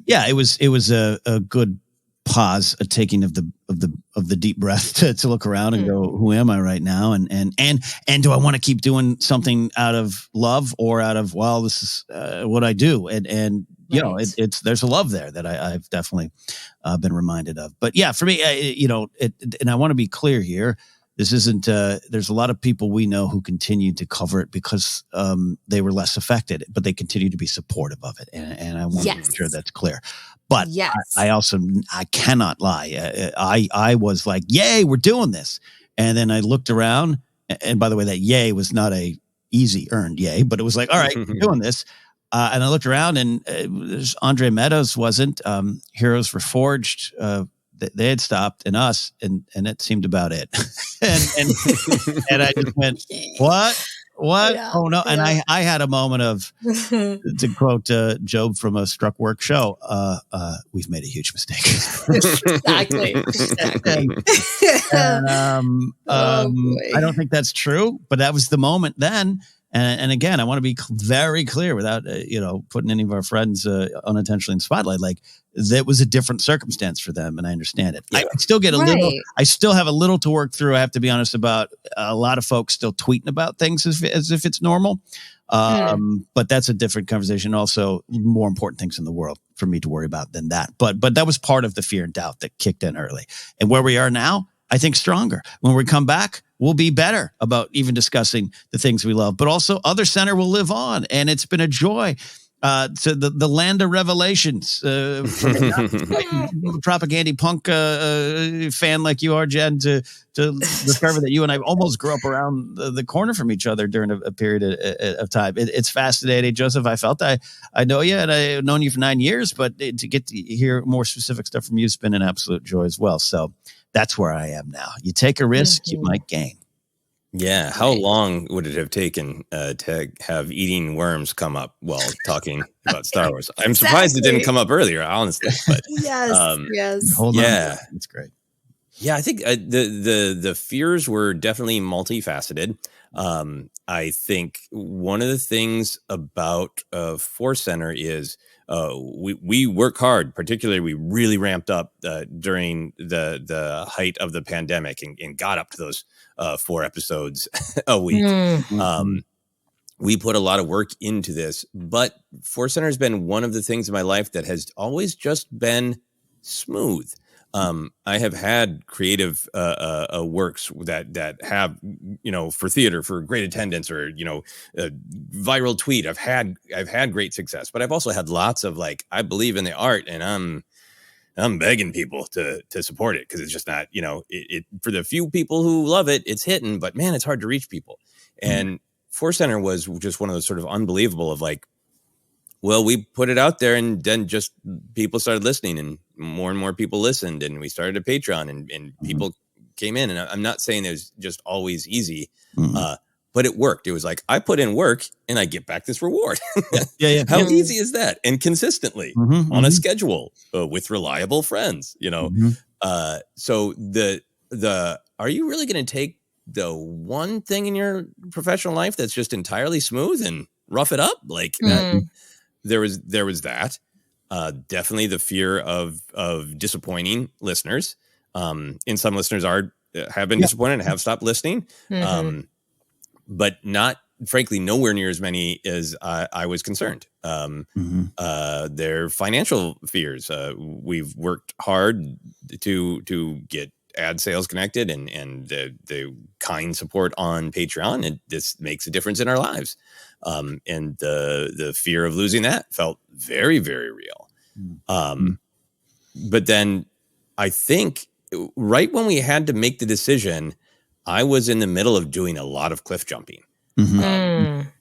it was a good pause, a taking of the deep breath to look around and go, who am I right now? And do I want to keep doing something out of love or out of, well, this is what I do? And it's there's a love there that I've definitely been reminded of. But yeah, for me, and I want to be clear here. This isn't. There's a lot of people we know who continue to cover it because they were less affected, but they continue to be supportive of it, and I want to make sure that's clear. But I cannot lie. I was like, "Yay, we're doing this!" And then I looked around, and by the way, that "yay" was not a easy earned yay, but it was like, "All right, we're doing this." And I looked around, and Andre Meadows wasn't. Heroes Reforged. they had stopped and us, and it seemed about it. and I just went, what? Yeah, oh no. And I had a moment of, yeah. to quote Job from a Struck Work show, we've made a huge mistake. Exactly. And, boy. I don't think that's true, but that was the moment then. And again, I want to be very clear without, putting any of our friends unintentionally in the spotlight. Like, that was a different circumstance for them, and I understand it. Yeah. I still get a little. Right. I still have a little to work through. I have to be honest about a lot of folks still tweeting about things as if it's normal. But that's a different conversation. Also, more important things in the world for me to worry about than that. But that was part of the fear and doubt that kicked in early. And where we are now, I think stronger. When we come back, we'll be better about even discussing the things we love. But also, OtherCenter will live on, and it's been a joy. To the Landa revelations, from a propaganda punk fan like you are, Jen, to discover that you and I almost grew up around the corner from each other during a period of time. It's fascinating, Joseph. I felt I know you, and I've known you for 9 years, but to get to hear more specific stuff from you has been an absolute joy as well. So that's where I am now. You take a risk, you might gain. Yeah. How long would it have taken to have eating worms come up while talking about Star Wars? I'm surprised it didn't come up earlier, honestly. But yes. Hold on. Yeah. It's great. Yeah, I think the fears were definitely multifaceted. I think one of the things about ForceCenter is we work hard. Particularly, we really ramped up during the height of the pandemic and got up to those 4 episodes a week. We put a lot of work into this, but ForceCenter has been one of the things in my life that has always just been smooth. I have had creative works that have, for theater, for great attendance, or a viral tweet. I've had great success, but I've also had lots of, like, I believe in the art, and I'm begging people to support it, because it's just not, it for the few people who love it, it's hitting, but man, it's hard to reach people. And ForceCenter was just one of those sort of unbelievable of, like, well, we put it out there, and then just people started listening, and more people listened, and we started a Patreon, and people came in. And I'm not saying it was just always easy, but it worked. It was like, I put in work and I get back this reward. Yeah. How easy is that? And consistently on a schedule with reliable friends, So are you really going to take the one thing in your professional life that's just entirely smooth and rough it up? Like that? There was that. Definitely the fear of disappointing listeners. And some listeners have been disappointed and have stopped listening. But not, frankly, nowhere near as many as I was concerned. Their financial fears. We've worked hard to get ad sales connected, and the kind support on Patreon, and this makes a difference in our lives. And the fear of losing that felt very, very real. But then I think right when we had to make the decision, I was in the middle of doing a lot of cliff jumping.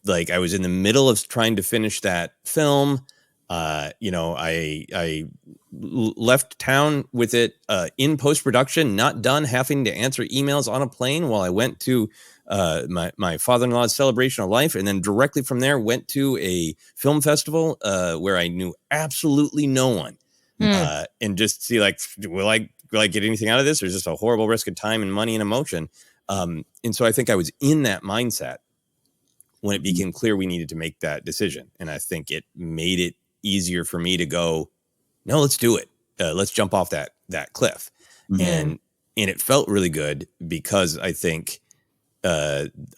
Like, I was in the middle of trying to finish that film. I left town with it in post-production, not done, having to answer emails on a plane while I went to my father-in-law's celebration of life. And then directly from there went to a film festival where I knew absolutely no one. And just see, like, will I get anything out of this? Or is this a horrible risk of time and money and emotion? And so I think I was in that mindset when it became clear we needed to make that decision. And I think it made it easier for me to go, no, let's do it. Let's jump off that cliff. And it felt really good, because I think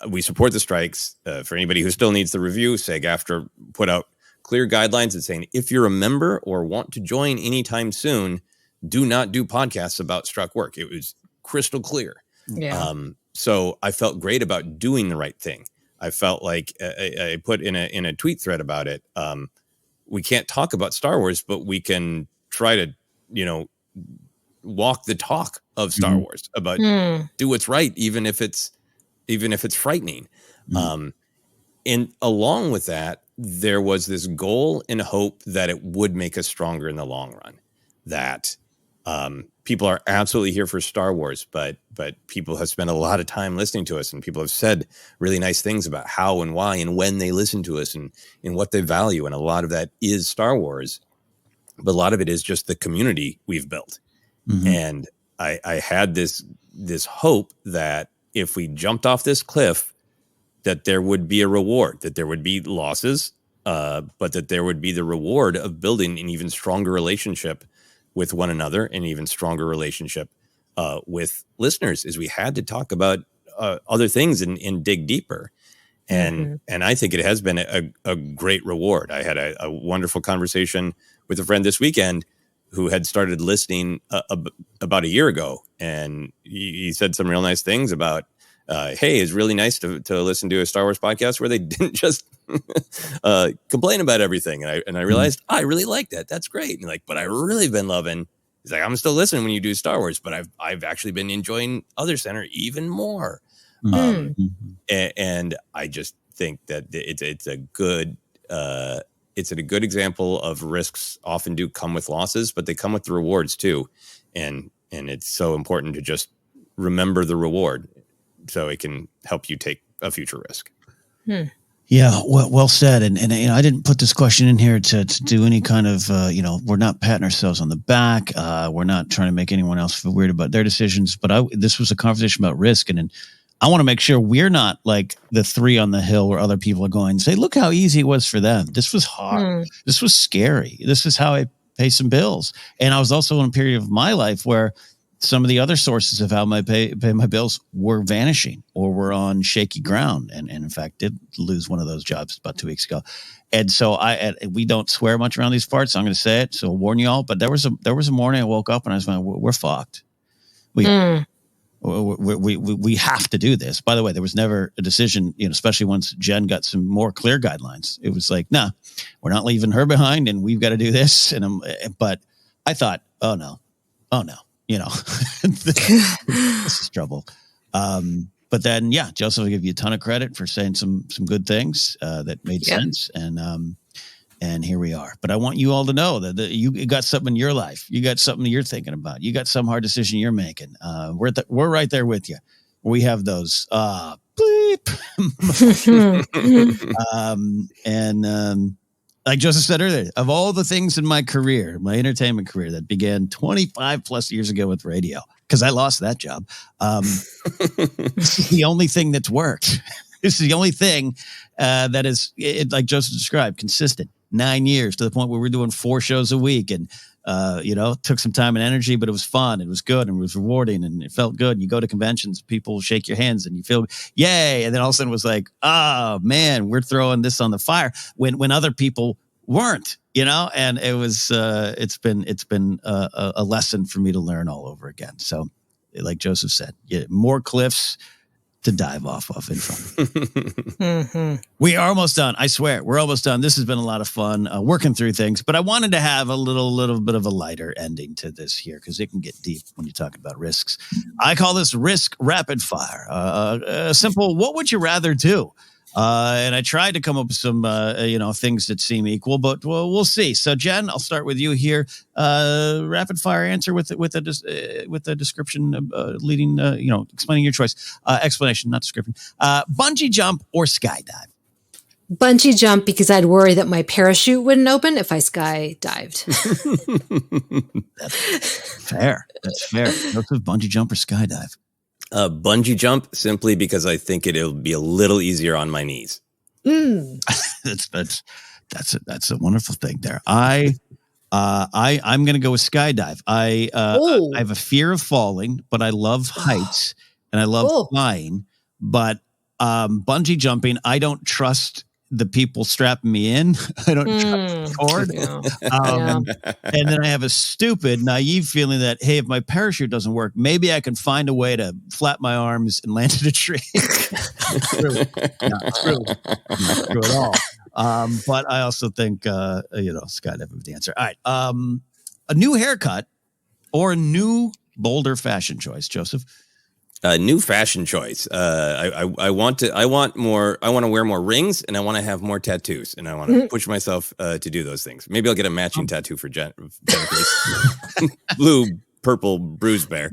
we support the strikes. For anybody who still needs the review, SAG-AFTRA put out clear guidelines that saying, if you're a member or want to join anytime soon, do not do podcasts about struck work. It was crystal clear. So I felt great about doing the right thing. I felt like I put in a tweet thread about it. We can't talk about Star Wars, but we can try to, walk the talk of Star Wars, about do what's right, even if it's frightening. And along with that, there was this goal and hope that it would make us stronger in the long run, that People are absolutely here for Star Wars, but people have spent a lot of time listening to us, and people have said really nice things about how and why and when they listen to us and what they value. And a lot of that is Star Wars, but a lot of it is just the community we've built. Mm-hmm. And I had this hope that if we jumped off this cliff, that there would be a reward, that there would be losses, but that there would be the reward of building an even stronger relationship with one another, and even stronger relationship with listeners, as we had to talk about other things and dig deeper. And I think it has been a great reward. I had a wonderful conversation with a friend this weekend who had started listening about a year ago. And he said some real nice things about, hey, it's really nice to listen to a Star Wars podcast where they didn't just complain about everything. And I realized I really like that. That's great. And but I really been loving. He's like, I'm still listening when you do Star Wars, but I've actually been enjoying OtherCenter even more. And I just think that it's a good example of risks often do come with losses, but they come with the rewards too. And it's so important to just remember the reward so it can help you take a future risk. Yeah, well said. And I didn't put this question in here to do any kind of, we're not patting ourselves on the back. We're not trying to make anyone else feel weird about their decisions. But this was a conversation about risk. And I want to make sure we're not like the three on the hill where other people are going, say, look how easy it was for them. This was hard. This was scary. This is how I pay some bills. And I was also in a period of my life where some of the other sources of how I pay my bills were vanishing or were on shaky ground. And in fact, did lose one of those jobs about 2 weeks ago. And so we don't swear much around these parts. So I'm going to say it. So I'll warn you all. But there was a morning I woke up and I was like, we're fucked. We have to do this. By the way, there was never a decision, especially once Jen got some more clear guidelines. It was like, nah, we're not leaving her behind and we've got to do this. But I thought, oh no. This is trouble. But then, Joseph will give you a ton of credit for saying some good things that made sense. And here we are. But I want you all to know that you got something in your life. You got something you're thinking about. You got some hard decision you're making. We're right there with you. We have those bleep. Like Joseph said earlier, of all the things in my career, my entertainment career that began 25 plus years ago with radio, because I lost that job. This is the only thing that's worked. This is the only thing that is, like Joseph described, consistent. 9 years to the point where we're doing 4 shows a week, and took some time and energy, but it was fun. It was good and it was rewarding and it felt good. And you go to conventions, people shake your hands and you feel yay. And then all of a sudden it was like, oh man, we're throwing this on the fire when other people weren't, and it was, it's been a lesson for me to learn all over again. So like Joseph said, more cliffs to dive off of in front. We are almost done. I swear we're almost done. This has been a lot of fun working through things, but I wanted to have a little bit of a lighter ending to this here because it can get deep when you're talking about risks. I call this risk rapid fire. A simple, what would you rather do? And I tried to come up with some, things that seem equal, but we'll see. So, Jen, I'll start with you here. Rapid fire answer with a description, leading, explaining your choice. Explanation, not description. Bungee jump or skydive? Bungee jump, because I'd worry that my parachute wouldn't open if I skydived. That's fair. That's fair. Bungee jump or skydive? Bungee jump, simply because I think it'll be a little easier on my knees. That's a wonderful thing there. I'm going to go with skydive. I have a fear of falling, but I love heights and I love flying. But bungee jumping, I don't trust the people strapping me in. I don't trust the cord. And then I have a stupid, naive feeling that, hey, if my parachute doesn't work, maybe I can find a way to flap my arms and land in a tree. Not true at all. But I also think, skydive would be the answer. All right. A new haircut or a new bolder fashion choice, Joseph? New fashion choice. I want to wear more rings and I want to have more tattoos and I want to push myself to do those things. Maybe I'll get a matching tattoo for Jennifer's blue purple bruise bear.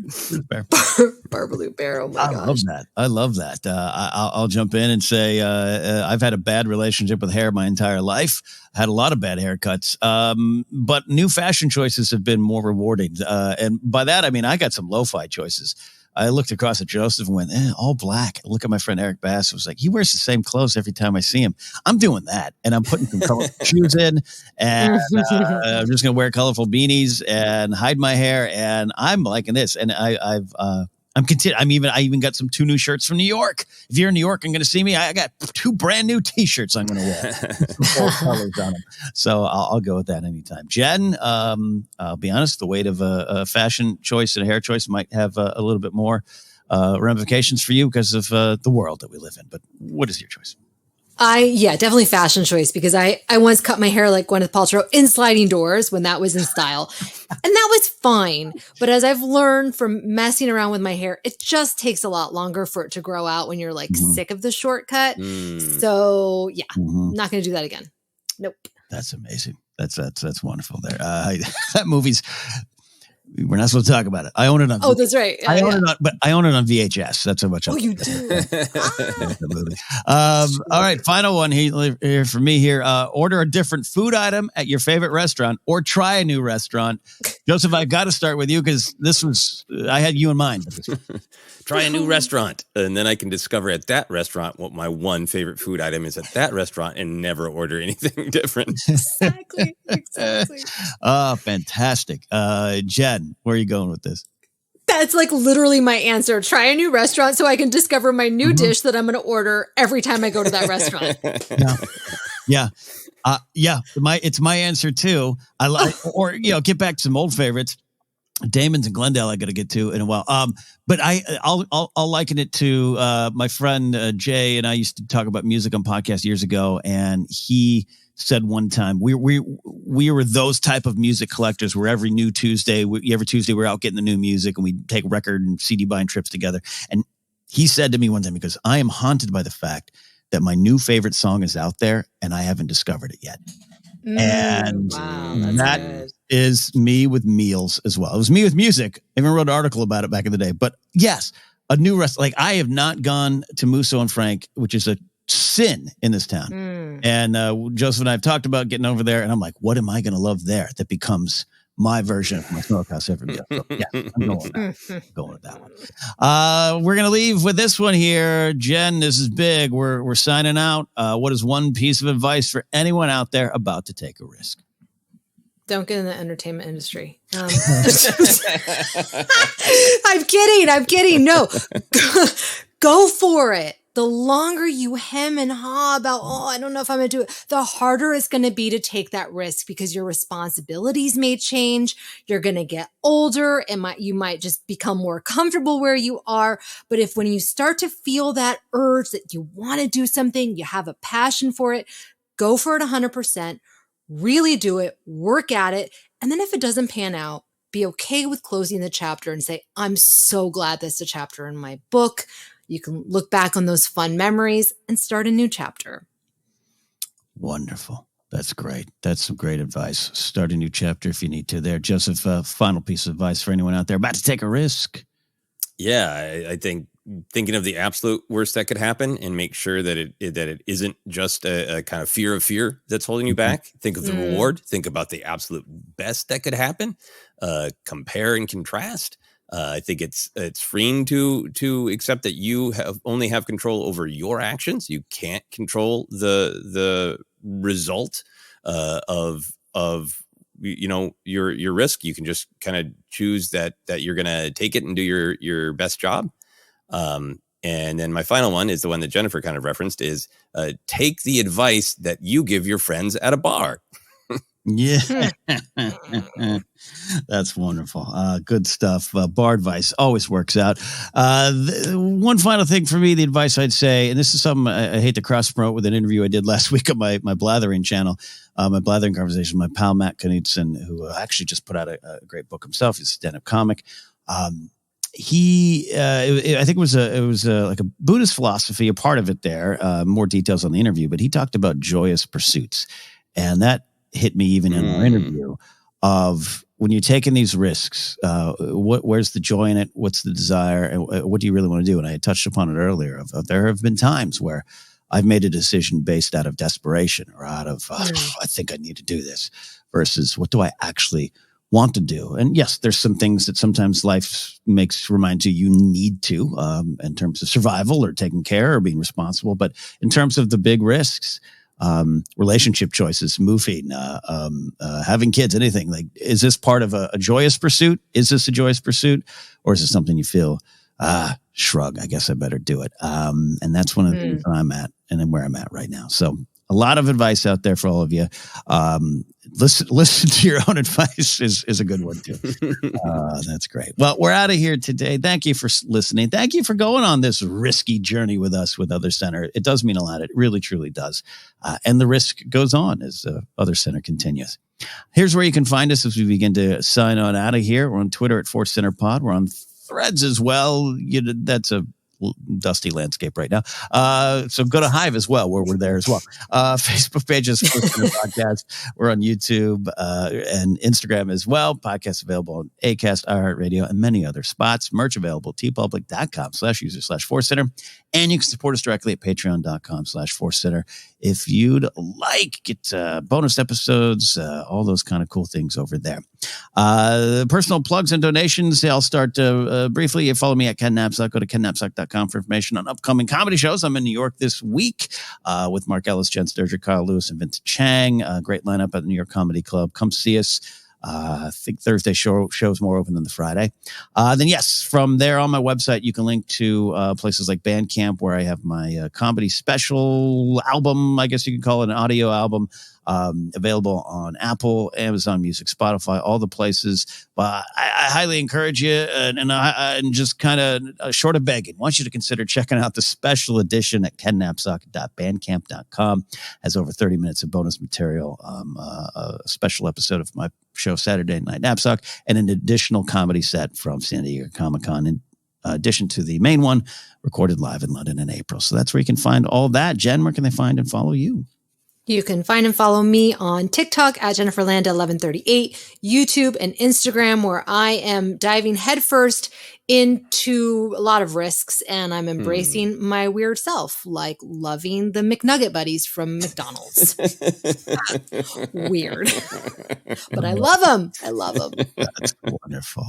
Barbaloo bear. Oh my I gosh. love that. I love that. I'll jump in and say I've had a bad relationship with hair my entire life. I had a lot of bad haircuts, but new fashion choices have been more rewarding. And by that, I mean, I got some lo-fi choices. I looked across at Joseph and went, all black. Look at my friend Eric Bass. I was like, he wears the same clothes every time I see him. I'm doing that. And I'm putting some colorful shoes in. And I'm just going to wear colorful beanies and hide my hair. And I'm liking this. And I'm content. I even got two new shirts from New York. If you're in New York and going to see me, I got 2 brand new T-shirts I'm going to wear. Full colors on them. So I'll go with that anytime. Jen, I'll be honest, the weight of a fashion choice and a hair choice might have a little bit more ramifications for you because of the world that we live in. But what is your choice? Definitely fashion choice, because I once cut my hair like Gwyneth Paltrow in sliding doors when that was in style. And that was fine. But as I've learned from messing around with my hair, it just takes a lot longer for it to grow out when you're like sick of the shortcut. So not going to do that again. Nope. That's amazing. That's wonderful there. That movie's, we're not supposed to talk about it. I own it on. Oh, that's right. I own it on VHS. That's how much. Oh, you do. All right, final one here for me here. Order a different food item at your favorite restaurant, or try a new restaurant. Joseph, I got to start with you because I had you in mind. Try a new restaurant, and then I can discover at that restaurant what my one favorite food item is at that restaurant, and never order anything different. Exactly. Oh, fantastic. Jen, where are you going with this? That's like literally my answer. Try a new restaurant so I can discover my new dish that I'm going to order every time I go to that restaurant. It's my answer too. I like, or get back to some old favorites. Damon's and Glendale I got to get to in a while. But I'll liken it to my friend Jay and I used to talk about music on podcasts years ago, and he said one time we were those type of music collectors where every Tuesday we're out getting the new music, and we take record and CD buying trips together. And he said to me one time, because I am haunted by the fact that my new favorite song is out there and I haven't discovered it yet. And that is me with meals as well. It was me with music. I even wrote an article about it back in the day. But yes, a new restaurant. Like, I have not gone to Musso and Frank, which is a sin in this town. And Joseph and I have talked about getting over there, and I'm like, what am I going to love there that becomes my version of my smokehouse every meal? So, yeah, I'm going with that one. We're going to leave with this one here. Jen, this is big. We're signing out. What is one piece of advice for anyone out there about to take a risk? Don't get in the entertainment industry. I'm kidding. No, go for it. The longer you hem and haw about, I don't know if I'm going to do it, the harder it's going to be to take that risk, because your responsibilities may change. You're going to get older, and you might just become more comfortable where you are. But when you start to feel that urge that you want to do something, you have a passion for it, go for it 100%, really do it, work at it. And then if it doesn't pan out, be okay with closing the chapter and say, I'm so glad that's a chapter in my book. You can look back on those fun memories and start a new chapter. Wonderful. That's great. That's some great advice. Start a new chapter if you need to there. Joseph, final piece of advice for anyone out there about to take a risk. Yeah, I think thinking of the absolute worst that could happen, and make sure that it isn't just a kind of fear of fear that's holding you back. Think of the reward. Think about the absolute best that could happen. Compare and contrast. I think it's freeing to accept that you only have control over your actions. You can't control the result of your risk. You can just kind of choose that you're going to take it and do your best job. And then my final one is the one that Jennifer kind of referenced, is take the advice that you give your friends at a bar. Yeah, that's wonderful. Good stuff. Bar advice always works out. One final thing for me, the advice I'd say, and this is something I hate to cross promote with an interview I did last week on my Blathering channel, my Blathering conversation, my pal Matt Knudsen, who actually just put out a great book himself. He's a stand-up comic. I think it was like a Buddhist philosophy, a part of it there, more details on the interview, but he talked about joyous pursuits. And that hit me even in our interview of when you're taking these risks, where's the joy in it? What's the desire? And what do you really want to do? And I had touched upon it earlier. There have been times where I've made a decision based out of desperation or out of, I think I need to do this, versus what do I actually want to do? And yes, there's some things that sometimes life reminds you need to, in terms of survival or taking care or being responsible. But in terms of the big risks, relationship choices, moving, having kids, anything, like, is this part of a joyous pursuit? Is this a joyous pursuit? Or is it something you feel, shrug, I guess I better do it. And that's one of the things that I'm at and then where I'm at right now. So a lot of advice out there for all of you. Listen to your own advice is a good one too. That's great. Well, we're out of here today. Thank you for listening. Thank you for going on this risky journey with us with OtherCenter. It does mean a lot. It really, truly does. And the risk goes on as OtherCenter continues. Here's where you can find us as we begin to sign on out of here. We're on Twitter at ForceCenterPod. We're on Threads as well. That's a dusty landscape right now. So go to Hive as well, where we're there as well. Facebook pages, podcast. We're on YouTube and Instagram as well. Podcasts available on Acast, iHeartRadio, and many other spots. Merch available, tpublic.com/user/ForceCenter. And you can support us directly at patreon.com/ForceCenter. If you'd like, get bonus episodes, all those kind of cool things over there. Personal plugs and donations. I'll start briefly. You follow me at Ken Napzok. Go to kennapzok.com for information on upcoming comedy shows. I'm in New York this week with Mark Ellis, Jen Sturger, Kyle Lewis, and Vincent Chang. Great lineup at the New York Comedy Club. Come see us. I think Thursday show's more open than the Friday. Then yes, from there on my website, you can link to places like Bandcamp, where I have my comedy special album, I guess you could call it an audio album, available on Apple, Amazon Music, Spotify, all the places. But I highly encourage you, and just kind of short of begging, want you to consider checking out the special edition at kennapzok.bandcamp.com. Has over 30 minutes of bonus material, a special episode of my show Saturday Night Napzok, and an additional comedy set from San Diego Comic-Con, in addition to the main one recorded live in London in April. So that's where you can find all that. Jen, where can they find and follow you? You can find and follow me on TikTok at Jennifer Landa 1138, YouTube and Instagram, where I am diving headfirst into a lot of risks, and I'm embracing my weird self, like loving the McNugget buddies from McDonald's. Weird. But I love them. I love them. That's wonderful.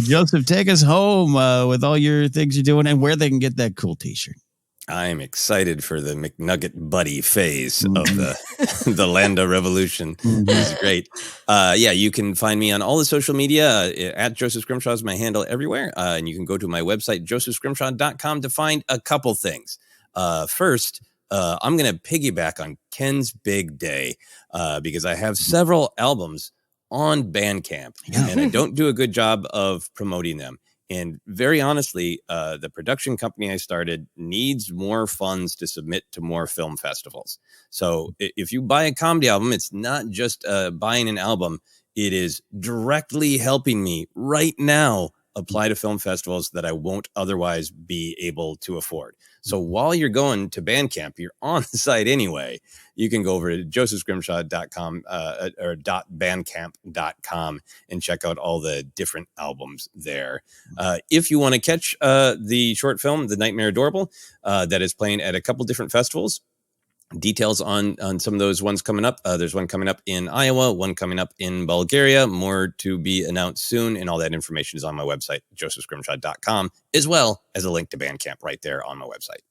Joseph, take us home with all your things you're doing and where they can get that cool t-shirt. I'm excited for the McNugget buddy phase of the Landa revolution. This is great. You can find me on all the social media at Joseph Scrimshaw is my handle everywhere. And you can go to my website, josephscrimshaw.com, to find a couple things. First, I'm going to piggyback on Ken's big day because I have several albums on Bandcamp, and I don't do a good job of promoting them. And very honestly, the production company I started needs more funds to submit to more film festivals. So if you buy a comedy album, it's not just buying an album. It is directly helping me right now apply to film festivals that I won't otherwise be able to afford. So while you're going to Bandcamp, you're on the site anyway. You can go over to josephscrimshaw.com or .bandcamp.com and check out all the different albums there. If you want to catch the short film, The Nightmare Adorable, that is playing at a couple different festivals, details on some of those ones coming up. There's one coming up in Iowa, one coming up in Bulgaria, more to be announced soon. And all that information is on my website, josephscrimshaw.com, as well as a link to Bandcamp right there on my website.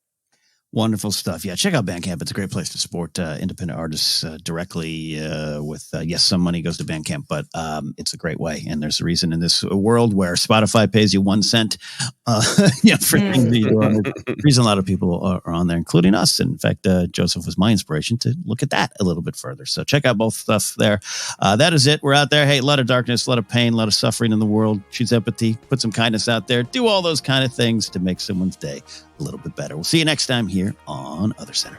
Wonderful stuff. Yeah, check out Bandcamp. It's a great place to support independent artists directly with, yes, some money goes to Bandcamp, but it's a great way. And there's a reason in this world where Spotify pays you 1 cent for things that you do. The reason a lot of people are on there, including us. In fact, Joseph was my inspiration to look at that a little bit further. So check out both stuff there. That is it. We're out there. Hey, a lot of darkness, a lot of pain, a lot of suffering in the world. Choose empathy, put some kindness out there. Do all those kind of things to make someone's day a little bit better. We'll see you next time here on OtherCenter.